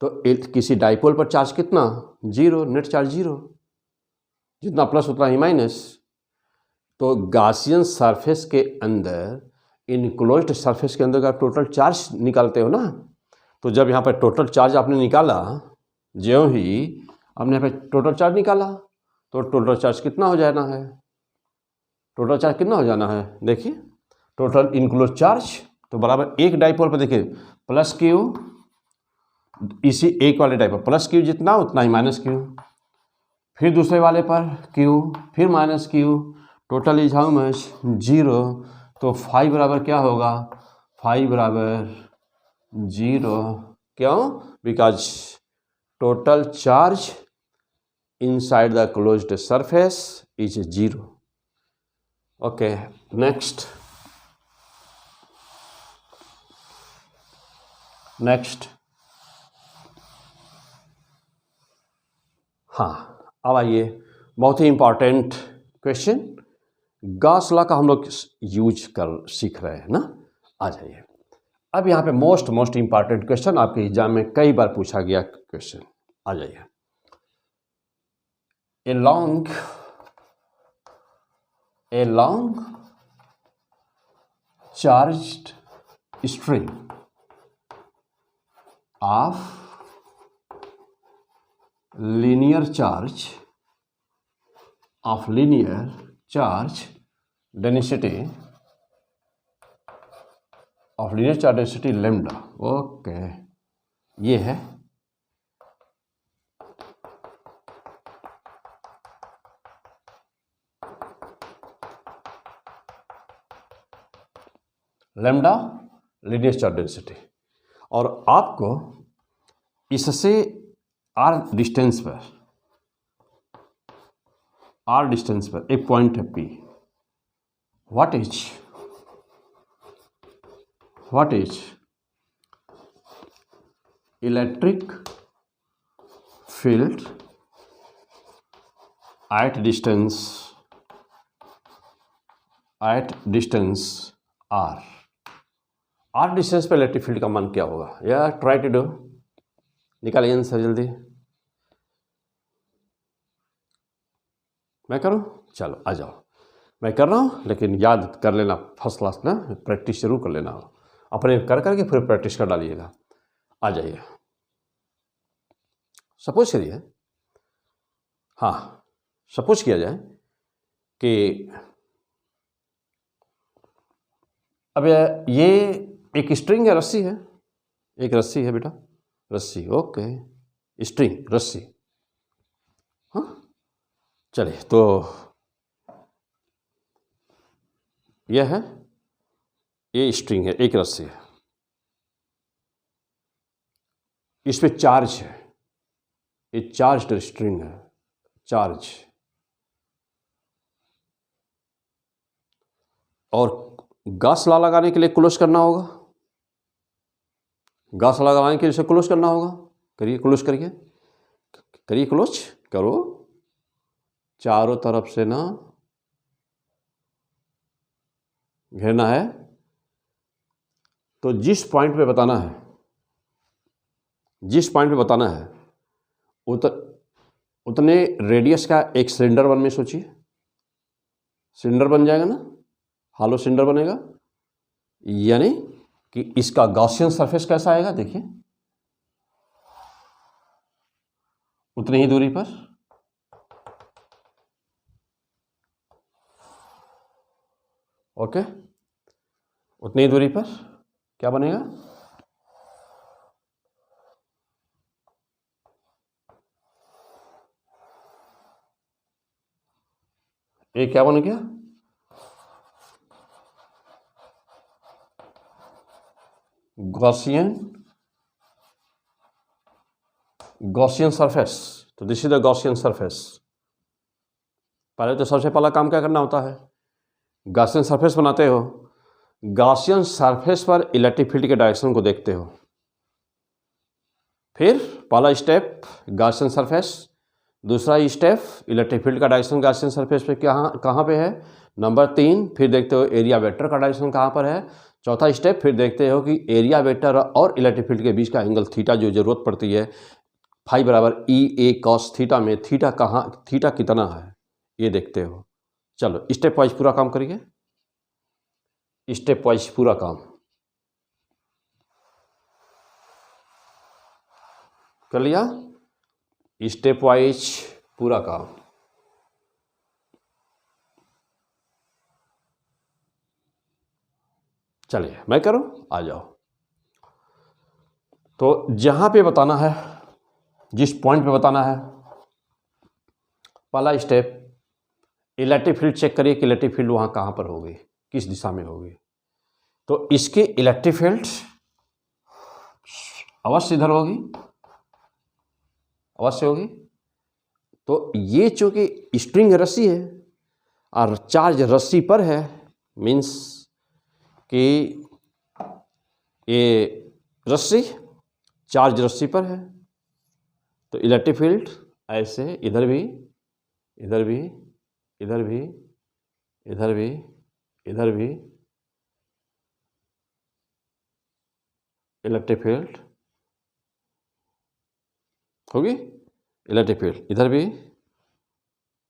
तो किसी डाइपोल पर चार्ज कितना, 0, नेट चार्ज 0, जितना प्लस उतना ही माइनस। तो गॉसियन सरफेस के अंदर इनक्लोज्ड सरफेस के अंदर का टोटल चार्ज निकालते हो ना, तो जब यहाँ पर टोटल चार्ज आपने निकाला, ज्यों ही आपने यहाँ पे टोटल चार्ज निकाला, तो टोटल चार्ज कितना हो जाना है, टोटल चार्ज कितना हो जाना है, देखिए टोटल इनक्लोज चार्ज, तो बराबर एक डाइपोल पर देखिए प्लस क्यू, इसी एक वाले डाइपोल प्लस क्यू जितना उतना ही माइनस क्यू, फिर दूसरे वाले पर क्यू, फिर minus Q, total is how much, 0। तो फाई बराबर क्या होगा, फाई बराबर 0, क्यों, because total charge inside the closed surface is 0। Okay, next हाँ, अब आइए बहुत ही इंपॉर्टेंट क्वेश्चन, गॉस लॉ का हम लोग यूज कर सीख रहे हैं ना। आ जाइए, अब यहाँ पे मोस्ट इंपॉर्टेंट क्वेश्चन, आपके एग्जाम में कई बार पूछा गया क्वेश्चन। आ जाइए, a long charged string of linear charge density lambda। Okay, ये है लैम्डा लीनियर चार्ज डेंसिटी, और आपको इससे आर डिस्टेंस पर एक पॉइंट है P, what is electric field at distance R distance पर इलेक्ट्रिक फील्ड का मान क्या होगा, या ट्राई टू डू, निकालिए आंसर जल्दी। मैं करूं, चलो आ जाओ, मैं कर रहा हूं, लेकिन याद कर लेना फर्स्ट क्लास ना, प्रैक्टिस जरूर कर लेना, अपने कर करके फिर प्रैक्टिस कर डालिएगा। आ जाइए, सपोज करिए, हाँ सपोज किया जाए कि अब ये एक स्ट्रिंग है, रस्सी है, एक रस्सी है बेटा, रस्सी, ओके, स्ट्रिंग रस्सी, हाँ चलिए, तो यह है, ये स्ट्रिंग है, एक रस्सी है, इस पे चार्ज है, ये चार्ज स्ट्रिंग है, चार्ज, और गॉस लॉ लगाने के लिए क्लोज करना होगा, गॉस लॉ लगाने के लिए क्लोज करना होगा, करिए क्लोज, करिए क्लोज करो, चारों तरफ से ना घेरना है, तो जिस पॉइंट पे बताना है उतने रेडियस का एक सिलेंडर में सोचिए, सिलेंडर बन जाएगा ना, हॉलो सिलेंडर बनेगा, यानी कि इसका गॉसियन सरफेस कैसा आएगा, देखिए उतनी ही दूरी पर, ओके, उतनी ही दूरी पर क्या बनेगा, ये क्या बन गया, गॉसियन सरफेस। तो this is the Gaussian surface. पहले तो सबसे पहला काम क्या करना होता है गॉसियन सरफेस बनाते हो, गॉसियन सरफेस पर इलेक्ट्रिक फील्ड के डायरेक्शन को देखते हो। फिर पहला स्टेप गॉसियन सरफेस, दूसरा स्टेप इलेक्ट्रिक फील्ड का डायरेक्शन गॉसियन सरफेस पे कहाँ पे है। नंबर 3 फिर देखते हो एरिया वेक्टर का डायरेक्शन कहाँ पर है। चौथा स्टेप फिर देखते हो कि एरिया वेक्टर और इलेक्ट्रिक फील्ड के बीच का एंगल थीटा जो जरूरत पड़ती है फाई बराबर ई ए कॉस थीटा में थीटा कितना है ये देखते हो। चलो स्टेप वाइज पूरा काम करिए, स्टेप वाइज पूरा काम कर लिया, स्टेप वाइज पूरा काम। चलिए मैं करूं, आ जाओ। तो जहां पे बताना है, जिस पॉइंट पे बताना है, पहला स्टेप इलेक्ट्रिक फील्ड चेक करिए कि इलेक्ट्रिक फील्ड वहां कहां पर होगी, किस दिशा में होगी। तो इसकी इलेक्ट्रिक फील्ड अवश्य इधर होगी, अवश्य होगी। तो ये चूंकि स्ट्रिंग रस्सी है और चार्ज रस्सी पर है, मीन्स कि ये रस्सी चार्ज रस्सी पर है, तो इलेक्ट्रिक फील्ड ऐसे इधर भी, इधर भी, इधर भी, इधर भी, इधर भी इलेक्ट्रिक फील्ड होगी। इलेक्ट्रिक फील्ड इधर भी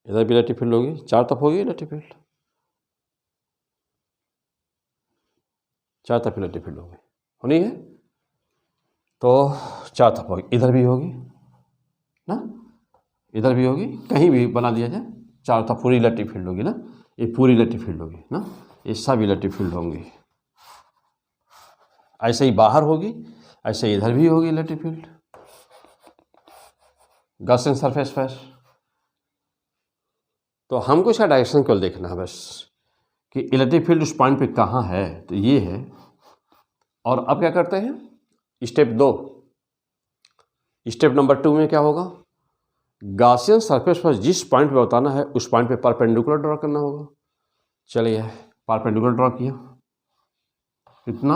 इलेक्ट्रिक फील्ड होगी, चार तरफ होगी इलेक्ट्रिक फील्ड, चार तरफ इलेक्ट्रिक फील्ड होगी, होनी है। तो चार तरफ होगी, इधर भी होगी ना, इधर भी होगी, कहीं भी बना दिया जाए चार तरफ पूरी इलेक्ट्रिक फील्ड होगी ना, ये पूरी इलेक्ट्रिक फील्ड होगी ना, ये सब इलेक्ट्रिक फील्ड होंगी। ऐसे ही बाहर होगी, ऐसे इधर भी होगी इलेक्ट्रिक फील्ड गॉसियन सरफेस पर। तो हमको इसका डायरेक्शन केवल देखना है बस कि इलेक्ट्रिक फील्ड उस पॉइंट पे कहाँ है, तो ये है। और अब क्या करते हैं, स्टेप 2, स्टेप नंबर 2 में क्या होगा, गॉसियन सरफेस पर जिस पॉइंट पे बताना है उस पॉइंट पे परपेंडिकुलर ड्रॉ करना होगा। चलिए परपेंडिकुलर ड्रॉ किया, कितना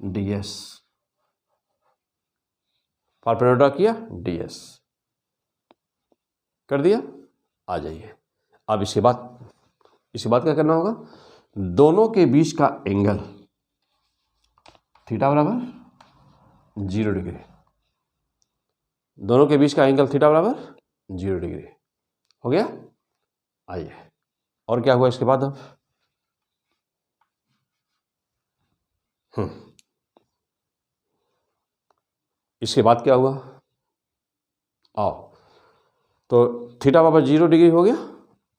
ds, परपेंडिकुलर ड्रॉ किया ds कर दिया। आ जाइए अब इसके बाद क्या करना होगा, दोनों के बीच का एंगल थीटा बराबर 0 डिग्री, दोनों के बीच का एंगल थीटा बराबर 0 डिग्री हो गया। आइए और क्या हुआ इसके बाद, अब इसके बाद क्या हुआ, आओ, तो थीटा बराबर 0 डिग्री हो गया।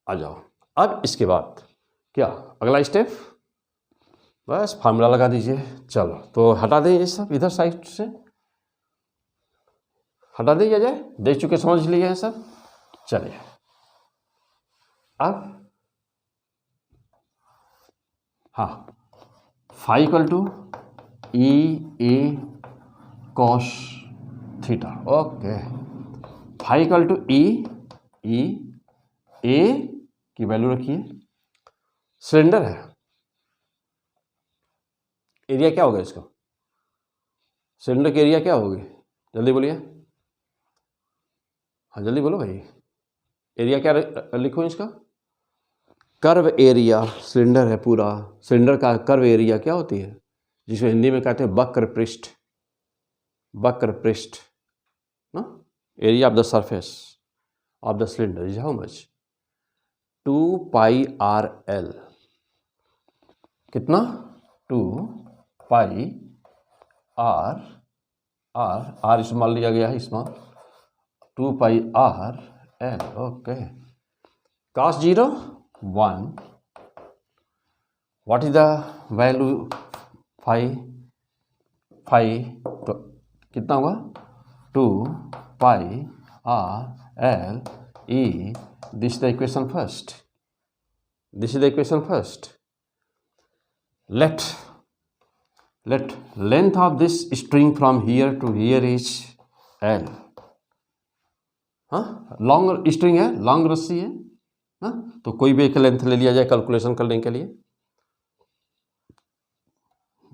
आ जाओ अब इसके बाद क्या, अगला स्टेप, बस फार्मूला लगा दीजिए। चलो तो हटा दें ये सब, इधर साइड से हटा दिया जाए, देख चुके समझ लिए हैं सब। चलिए अब हाँ, phi equal to E A cos theta, okay. Phi equal to E A की वैल्यू रखिए, सिलेंडर है, एरिया क्या होगा इसका, सिलेंडर की एरिया क्या होगी, जल्दी बोलिए, हाँ जल्दी बोलो भाई, एरिया क्या लिखो इसका, कर्व एरिया, सिलेंडर है पूरा, सिलेंडर का कर्व एरिया क्या होती है, जिसको हिंदी में कहते हैं वक्र पृष्ठ, वक्र पृष्ठ ना, area of the surface of the cylinder is how much, 2 pi R L, कितना, 2 पाई आर स्मॉल लिया गया है, small, 2 pi R L, okay. cos 0 1, what is the value phi, तो कितना होगा, 2 pi R L E, this the equation first, this is the equation first. let length of this string from here to here is L, हाँ लॉन्ग स्ट्रिंग है, लॉन्ग रस्सी है ना। तो कोई भी एक लेंथ ले लिया जाए कैलकुलेशन करने के लिए,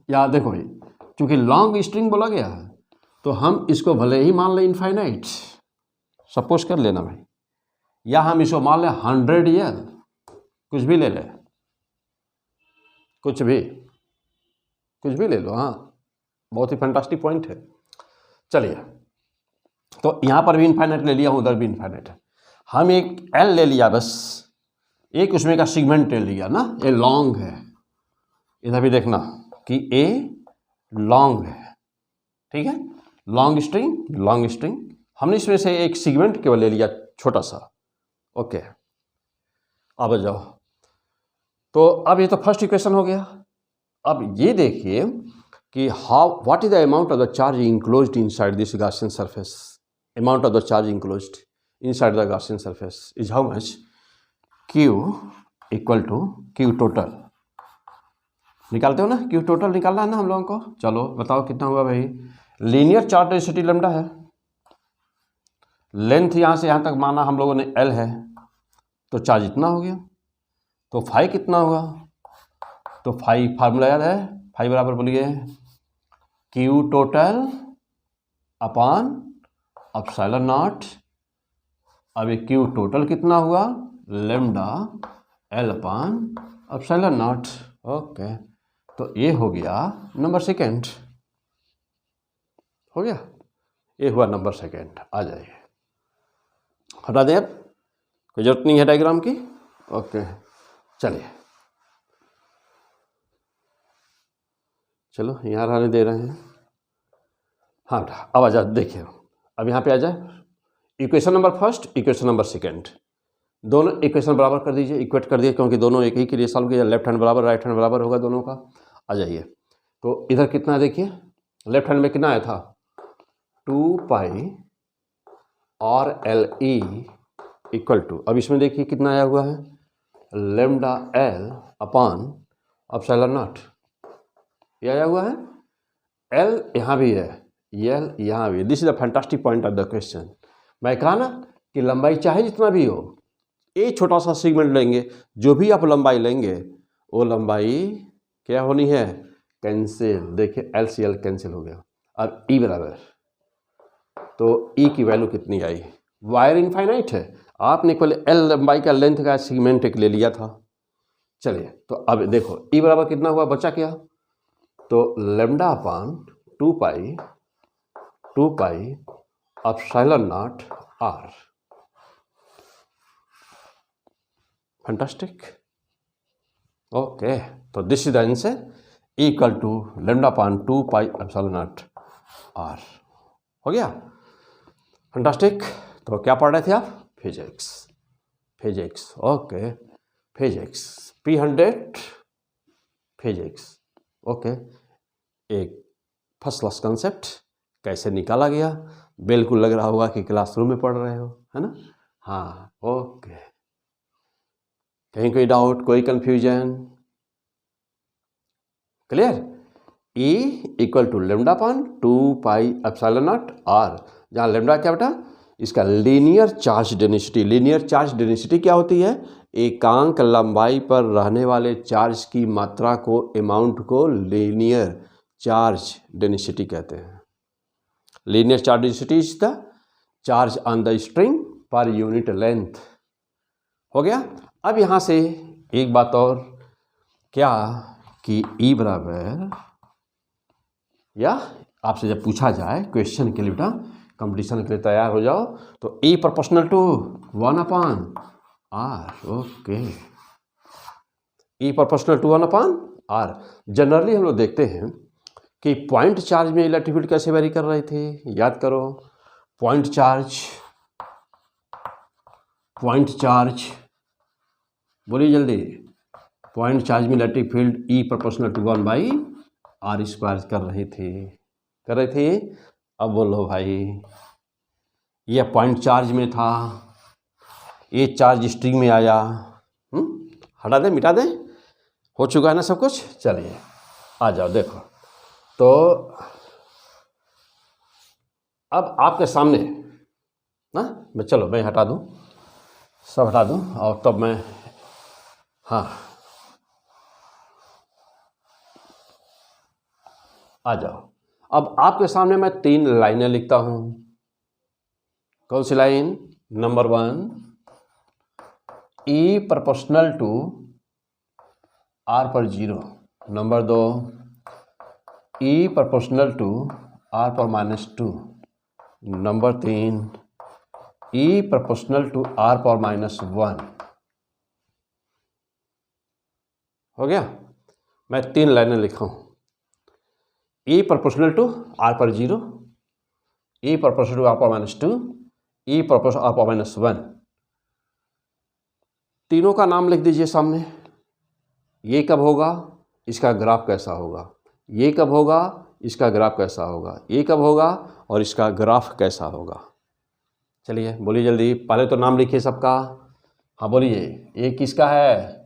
या देखो भाई चूंकि लॉन्ग स्ट्रिंग बोला गया है तो हम इसको भले ही मान लें इनफाइनाइट, सपोज कर लेना भाई, या हम इसको मान लें 100 ईयर, कुछ भी ले लें, कुछ भी ले लो। हाँ, बहुत ही फैंटास्टिक पॉइंट है। चलिए, तो यहाँ पर भी इनफाइनाइट ले लिया, उधर भी इनफाइनाइट है। हम एक एल ले लिया, बस एक उसमें का सेगमेंट ले लिया ना, ए लॉन्ग है। इधर भी देखना कि ए लॉन्ग है, ठीक है, लॉन्ग स्ट्रिंग हमने इसमें से एक सेगमेंट केवल ले लिया छोटा सा। ओके, अब जाओ। तो अब ये तो फर्स्ट इक्वेशन हो गया। अब ये देखिए कि what is the amount of the charge enclosed inside this Gaussian surface. Amount of the charge enclosed inside the Gaussian surface is how much, Q equal to Q total. निकालते हो ना, Q टोटल निकालना है ना हम लोगों को। चलो बताओ कितना हुआ भाई। लीनियर चार्ज डेंसिटी लैम्डा है, लेंथ यहाँ से यहाँ तक माना हम लोगों ने L है, तो चार्ज इतना हो गया। तो फाई कितना हुआ, तो फाई फार्मूला याद है, फाई बराबर बोलिए Q total upon epsilon not. अब ये Q टोटल कितना हुआ, lambda L upon epsilon not. Okay, तो ये हो गया नंबर सेकेंड, हो गया, ये हुआ नंबर सेकेंड। आ जाइए, हटा दें, अब कोई जरूरत नहीं है डायग्राम की। ओके, चलिए, चलो यहाँ रहने दे रहे हैं। हाँ, अब आ जाए, देखिए अब यहाँ पे आ जाए equation number first, equation number second, दोनों इक्वेशन बराबर कर दीजिए, इक्वेट कर दिए, क्योंकि दोनों एक ही के लिए सॉल्व किया। लेफ्ट हैंड बराबर राइट हैंड बराबर होगा दोनों का। आ जाइए, तो इधर कितना है देखिए, लेफ्ट हैंड में कितना आया था 2 पाई और LE इक्वल टू, अब इसमें देखिए कितना आया हुआ है, lambda L upon epsilon not, ये आया हुआ है। L यहाँ भी है, L यहाँ भी। This is the fantastic point of the question. मैं कहा ना कि लंबाई चाहे जितना भी हो, एक छोटा सा सेगमेंट लेंगे, जो भी आप लंबाई लेंगे वो लंबाई क्या होनी है, कैंसिल। देखिए LCL कैंसिल हो गया। अब E बराबर, तो E की वैल्यू कितनी आई, वायर इनफाइनाइट है, आपने केवल L लंबाई का लेंथ का सेगमेंट एक ले लिया था। चलिए, तो अब देखो E बराबर कितना हुआ, बचा क्या, तो lambda upon 2 pi epsilon not R। Fantastic. Okay, तो this is the answer, equal to lambda upon 2 pi epsilon not R। हो गया, फैंटास्टिक। तो क्या पढ़ रहे थे आप, physics. Okay, physics P100 physics. Okay, एक फर्स्ट क्लास कंसेप्ट कैसे निकाला गया, बिल्कुल लग रहा होगा कि क्लासरूम में पढ़ रहे हो, है ना। हाँ, ओके, कहीं कोई डाउट, कोई confusion, clear. E equal to lambda upon 2 pi epsilon not R, जहाँ लैम्डा क्या बेटा, इसका linear charge density. Linear charge density क्या होती है, एकांक लंबाई पर रहने वाले चार्ज की मात्रा को, अमाउंट को लीनियर चार्ज डेंसिटी कहते हैं। Linear charge density is the charge on the string per unit length. हो गया। अब यहाँ से एक बात और, क्या कि E बराबर, या आपसे जब पूछा जाए क्वेश्चन के लिए बेटा, कंपटीशन के लिए तैयार हो जाओ, तो E proportional to 1 upon R। Okay, E proportional to 1 upon R। Generally हम लोग देखते हैं कि पॉइंट चार्ज में इलेक्ट्रिक फील्ड कैसे वेरी कर रहे थे, याद करो। पॉइंट चार्ज बोलिए जल्दी, पॉइंट चार्ज में electric field E proportional to 1 by R square कर रहे थे। अब बोलो भाई, ये पॉइंट चार्ज में था, ये चार्ज स्ट्रिंग में आया, हटा दें, मिटा दें, हो चुका है ना सब कुछ। चलिए आ जाओ, देखो तो अब आपके सामने ना, चलो मैं हटा दूं, सब हटा दूँ और तब मैं, हाँ आ जाओ। अब आपके सामने मैं 3 लाइनें लिखता हूँ। कौन सी line? Number 1, E proportional to R पर 0। Number 2, E proportional to R पर -2। Number 3, E proportional to R पर -1। हो गया? मैं 3 लाइनें लिखा हूँ। E प्रोपोर्शनल टू R पर 0, E प्रोपोर्शनल टू R पर -2, E प्रोपोर्शनल R पर -1। तीनों का नाम लिख दीजिए सामने। ये कब होगा, इसका ग्राफ कैसा होगा, ये कब होगा, इसका ग्राफ कैसा होगा, ये कब होगा और इसका ग्राफ कैसा होगा। चलिए बोलिए जल्दी, पहले तो नाम लिखिए सबका। हाँ बोलिए, ये किसका है?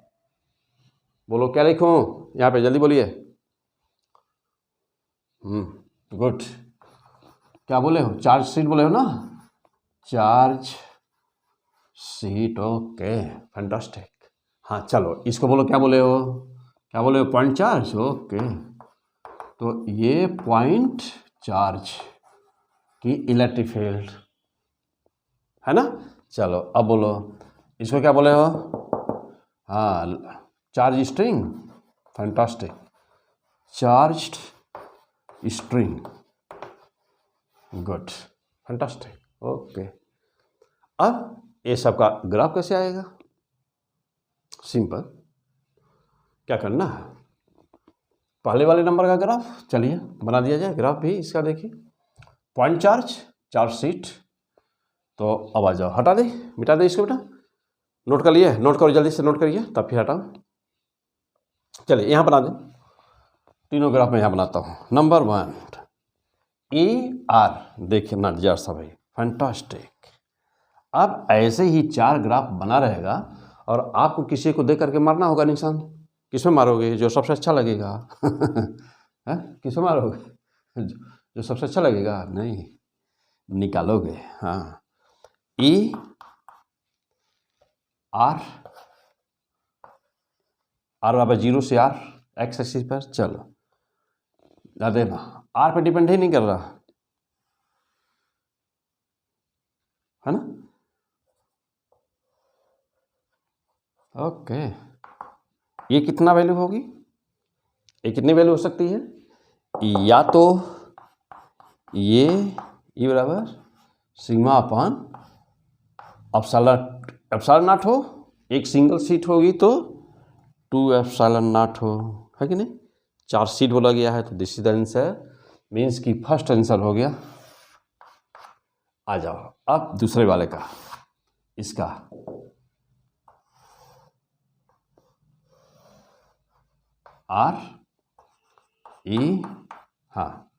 बोलो क्या लिखूं यहाँ पे, जल्दी बोलिए। गुड। क्या बोले हो? चार्ज शीट बोले हो ना? Charge sheet, okay fantastic. हाँ चलो इसको बोलो, क्या बोले हो? क्या बोले हो? Point charge, okay. तो ये पॉइंट चार्ज की इलेक्ट्रिक फील्ड है ना। चलो अब बोलो, इसको क्या बोले हो? हाँ charge string, fantastic, charged string, good fantastic, okay. अब ये सब का ग्राफ कैसे आएगा? सिंपल, क्या करना है, पहले वाले नंबर का ग्राफ चलिए बना दिया जाए। ग्राफ भी इसका देखिए, पॉइंट चार्ज, चार्ज शीट। तो अब आ जाओ, हटा दे, मिटा दे इसको बेटा। नोट कर लिए? नोट करो जल्दी से, नोट करिए तब फिर हटाओ। चलिए यहाँ बना दें, तीनों ग्राफ में यहाँ बनाता हूँ। नंबर 1 ER, देखिए ना जरा सा भाई, फैंटास्टिक। अब ऐसे ही 4 ग्राफ बना रहेगा और आपको किसी को दे करके मारना होगा निशान। किसमें मारोगे? जो सबसे अच्छा लगेगा। है किसमें मारोगे? जो सबसे अच्छा लगेगा? नहीं, निकालोगे। हाँ, ER बराबर 0 से R एक्स एक्सिस पर। चलो ध्यान देना, R पे डिपेंड ही नहीं कर रहा है ना। ओके, ये कितना वैल्यू होगी? ये कितनी वैल्यू हो सकती है? या तो ये E बराबर सिग्मा अपान एप्सिलॉन नॉट हो, एक सिंगल सीट होगी तो 2 एप्सिलॉन नॉट हो, है कि नहीं। 4 सीट बोला गया है तो this is the answer, means कि फर्स्ट आंसर हो गया। आ जाओ अब दूसरे वाले का, इसका R E, हाँ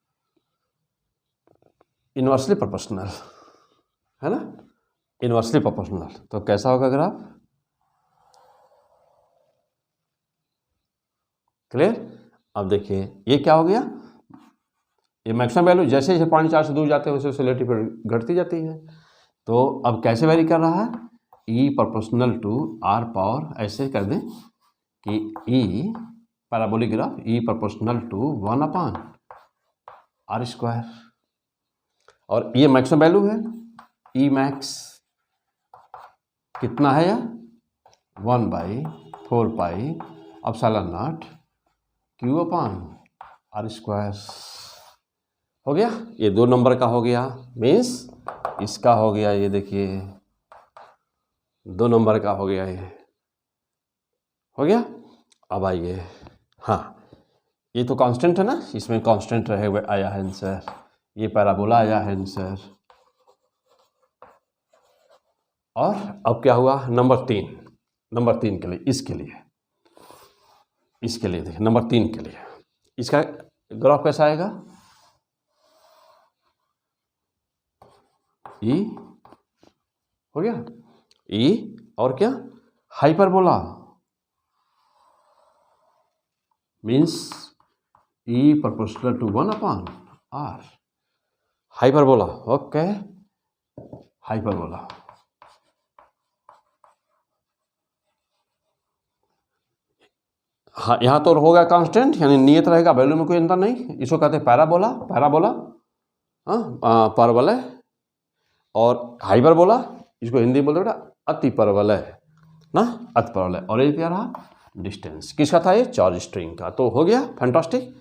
इनवर्सली प्रोपोर्शनल है ना, इनवर्सली प्रोपोर्शनल। तो कैसा होगा ग्राफ? क्लियर? अब देखिए ये क्या हो गया, ये मैक्सिमम वैल्यू जैसे जैसे 0.4 से दूर जाते हैं वैसे वैसे रिलेटिव घटती जाती है। तो अब कैसे वेरी कर रहा है? E proportional to R power, ऐसे कर दें कि E parabolic graph, E proportional to 1/R²। और ये मैक्सिमम वैल्यू है, E मैक्स कितना है यार? 1/4 एप्सिलॉन नॉट Q/R²। हो गया, ये 2 नंबर का हो गया, मीन्स इसका हो गया, ये देखिए 2 नंबर का हो गया, ये हो गया। अब आइए, हाँ ये तो कांस्टेंट है ना, इसमें कांस्टेंट रहे हुए आया है आंसर, ये पैराबोला आया है आंसर। और अब क्या हुआ? नंबर 3 के लिए, इसके लिए देखिए, नंबर 3 के लिए इसका ग्राफ कैसा आएगा? E हो गया, E और क्या? Hyperbola, means E proportional to 1/R, hyperbola. Okay, hyperbola हाँ, यहाँ तो होगा कांस्टेंट, यानी नियत रहेगा, वैल्यू में कोई अंतर नहीं। इसको कहते हैं पैराबोला, पैराबोला, हाँ परवलय। और हाइपरबोला, इसको हिंदी में बोलते बेटा अति परवलय ना, अति परवलय। और ये क्या रहा, डिस्टेंस। किसका था ये, चार्ज स्ट्रिंग का। तो हो गया, फैंटास्टिक।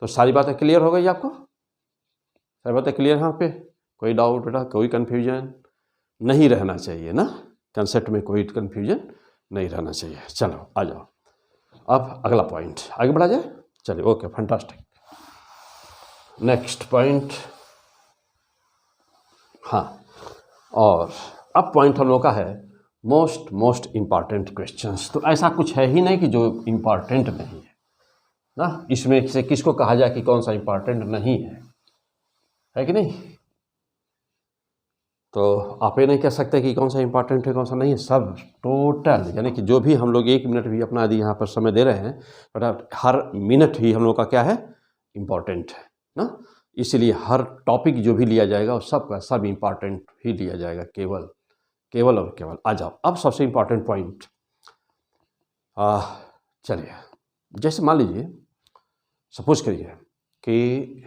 तो सारी बातें क्लियर हो गई आपको, सारी बातें क्लियर यहाँ पे, कोई डाउट बेटा, कोई कन्फ्यूजन नहीं रहना चाहिए ना, कंसेप्ट में कोई कन्फ्यूजन नहीं रहना चाहिए। चलो आ जाओ, अब अगला पॉइंट आगे बढ़ा जाए। चलिए ओके, फैंटास्टिक। नेक्स्ट पॉइंट, हाँ, और अब पॉइंट हम लोग का है मोस्ट इम्पॉर्टेंट क्वेश्चंस। तो ऐसा कुछ है ही नहीं कि जो इम्पॉर्टेंट नहीं है ना, इसमें से किसको कहा जाए कि कौन सा इम्पॉर्टेंट नहीं है कि नहीं। तो आप ये नहीं कह सकते कि कौन सा इम्पॉर्टेंट है कौन सा नहीं है, सब टोटल, यानी कि जो भी हम लोग 1 मिनट भी अपना यदि यहाँ पर समय दे रहे हैं, बट हर मिनट ही हम लोग का क्या है, इम्पॉर्टेंट है ना। इसलिए हर टॉपिक जो भी लिया जाएगा वो सब का सब इम्पॉर्टेंट ही लिया जाएगा, केवल और केवल। आ जाओ, अब सबसे इम्पॉर्टेंट पॉइंट, चलिए, जैसे मान लीजिए, सपोज करिए कि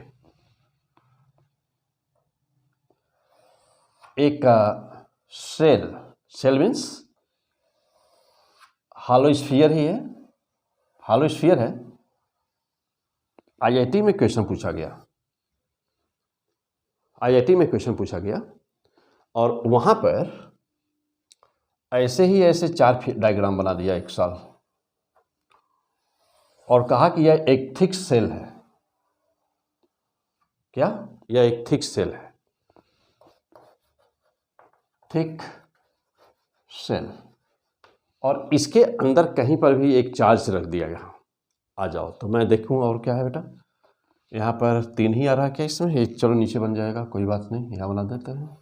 एक सेल मीन्स हॉलो स्फीयर ही है, हॉलो स्फीयर है। आईआईटी में क्वेश्चन पूछा गया, आईआईटी में क्वेश्चन पूछा गया, और वहाँ पर ऐसे ही ऐसे 4 डायग्राम बना दिया एक साल, और कहा कि यह एक थिक सेल है। क्या, यह एक थिक सेल है, थिक सेल, और इसके अंदर कहीं पर भी एक चार्ज रख दिया गया। आ जाओ, तो मैं देखूं और क्या है बेटा, यहाँ पर 3 ही आ रहा है क्या इसमें, ये चलो नीचे बन जाएगा, कोई बात नहीं, यहाँ बना देते हैं।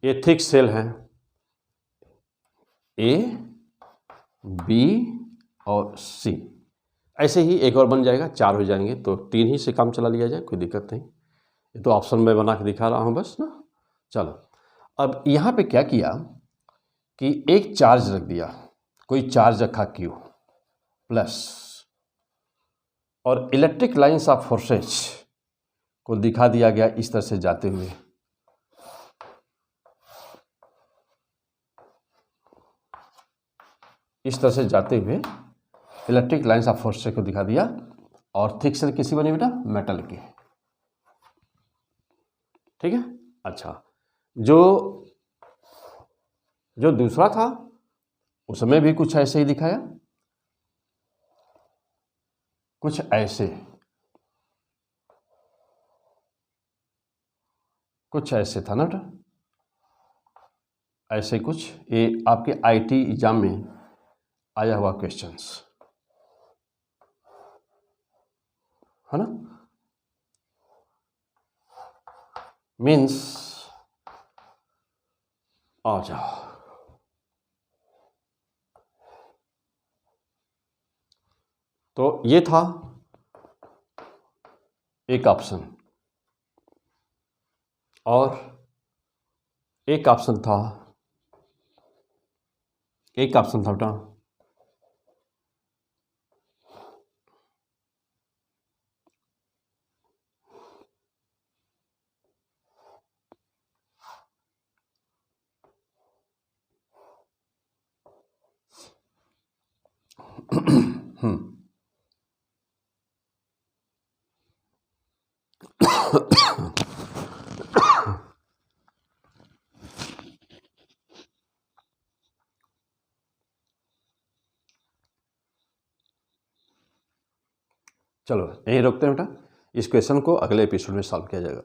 ये थिक सेल है, ए, बी और सी। ऐसे ही एक और बन जाएगा, 4 हो जाएंगे, तो 3 ही से काम चला लिया जाए, कोई दिक्कत नहीं। ये तो ऑप्शन में बना के दिखा रहा हूँ बस ना। चलो, अब यहाँ पे क्या किया कि एक चार्ज रख दिया, कोई चार्ज रखा Q प्लस, और इलेक्ट्रिक लाइंस ऑफ फोर्सेज को दिखा दिया गया इस तरह से जाते हुए। इस तरह से जाते हुए इलेक्ट्रिक लाइंस ऑफ फोर्सेज को दिखा दिया, और थिक सेल किसी बनी बेटा, मेटल की। ठीक है, अच्छा, जो दूसरा था उसमें भी कुछ ऐसे ही दिखाया, कुछ ऐसे, कुछ ऐसे था ना बेटा, ऐसे कुछ। ये आपके आईटी एग्जाम में आया हुआ क्वेश्चंस है ना, मीन्स आ जाओ, तो ये था एक ऑप्शन, और एक ऑप्शन था बेटा चलो यहीं रोकते हैं बेटा, इस क्वेश्चन को अगले एपिसोड में सॉल्व किया जाएगा।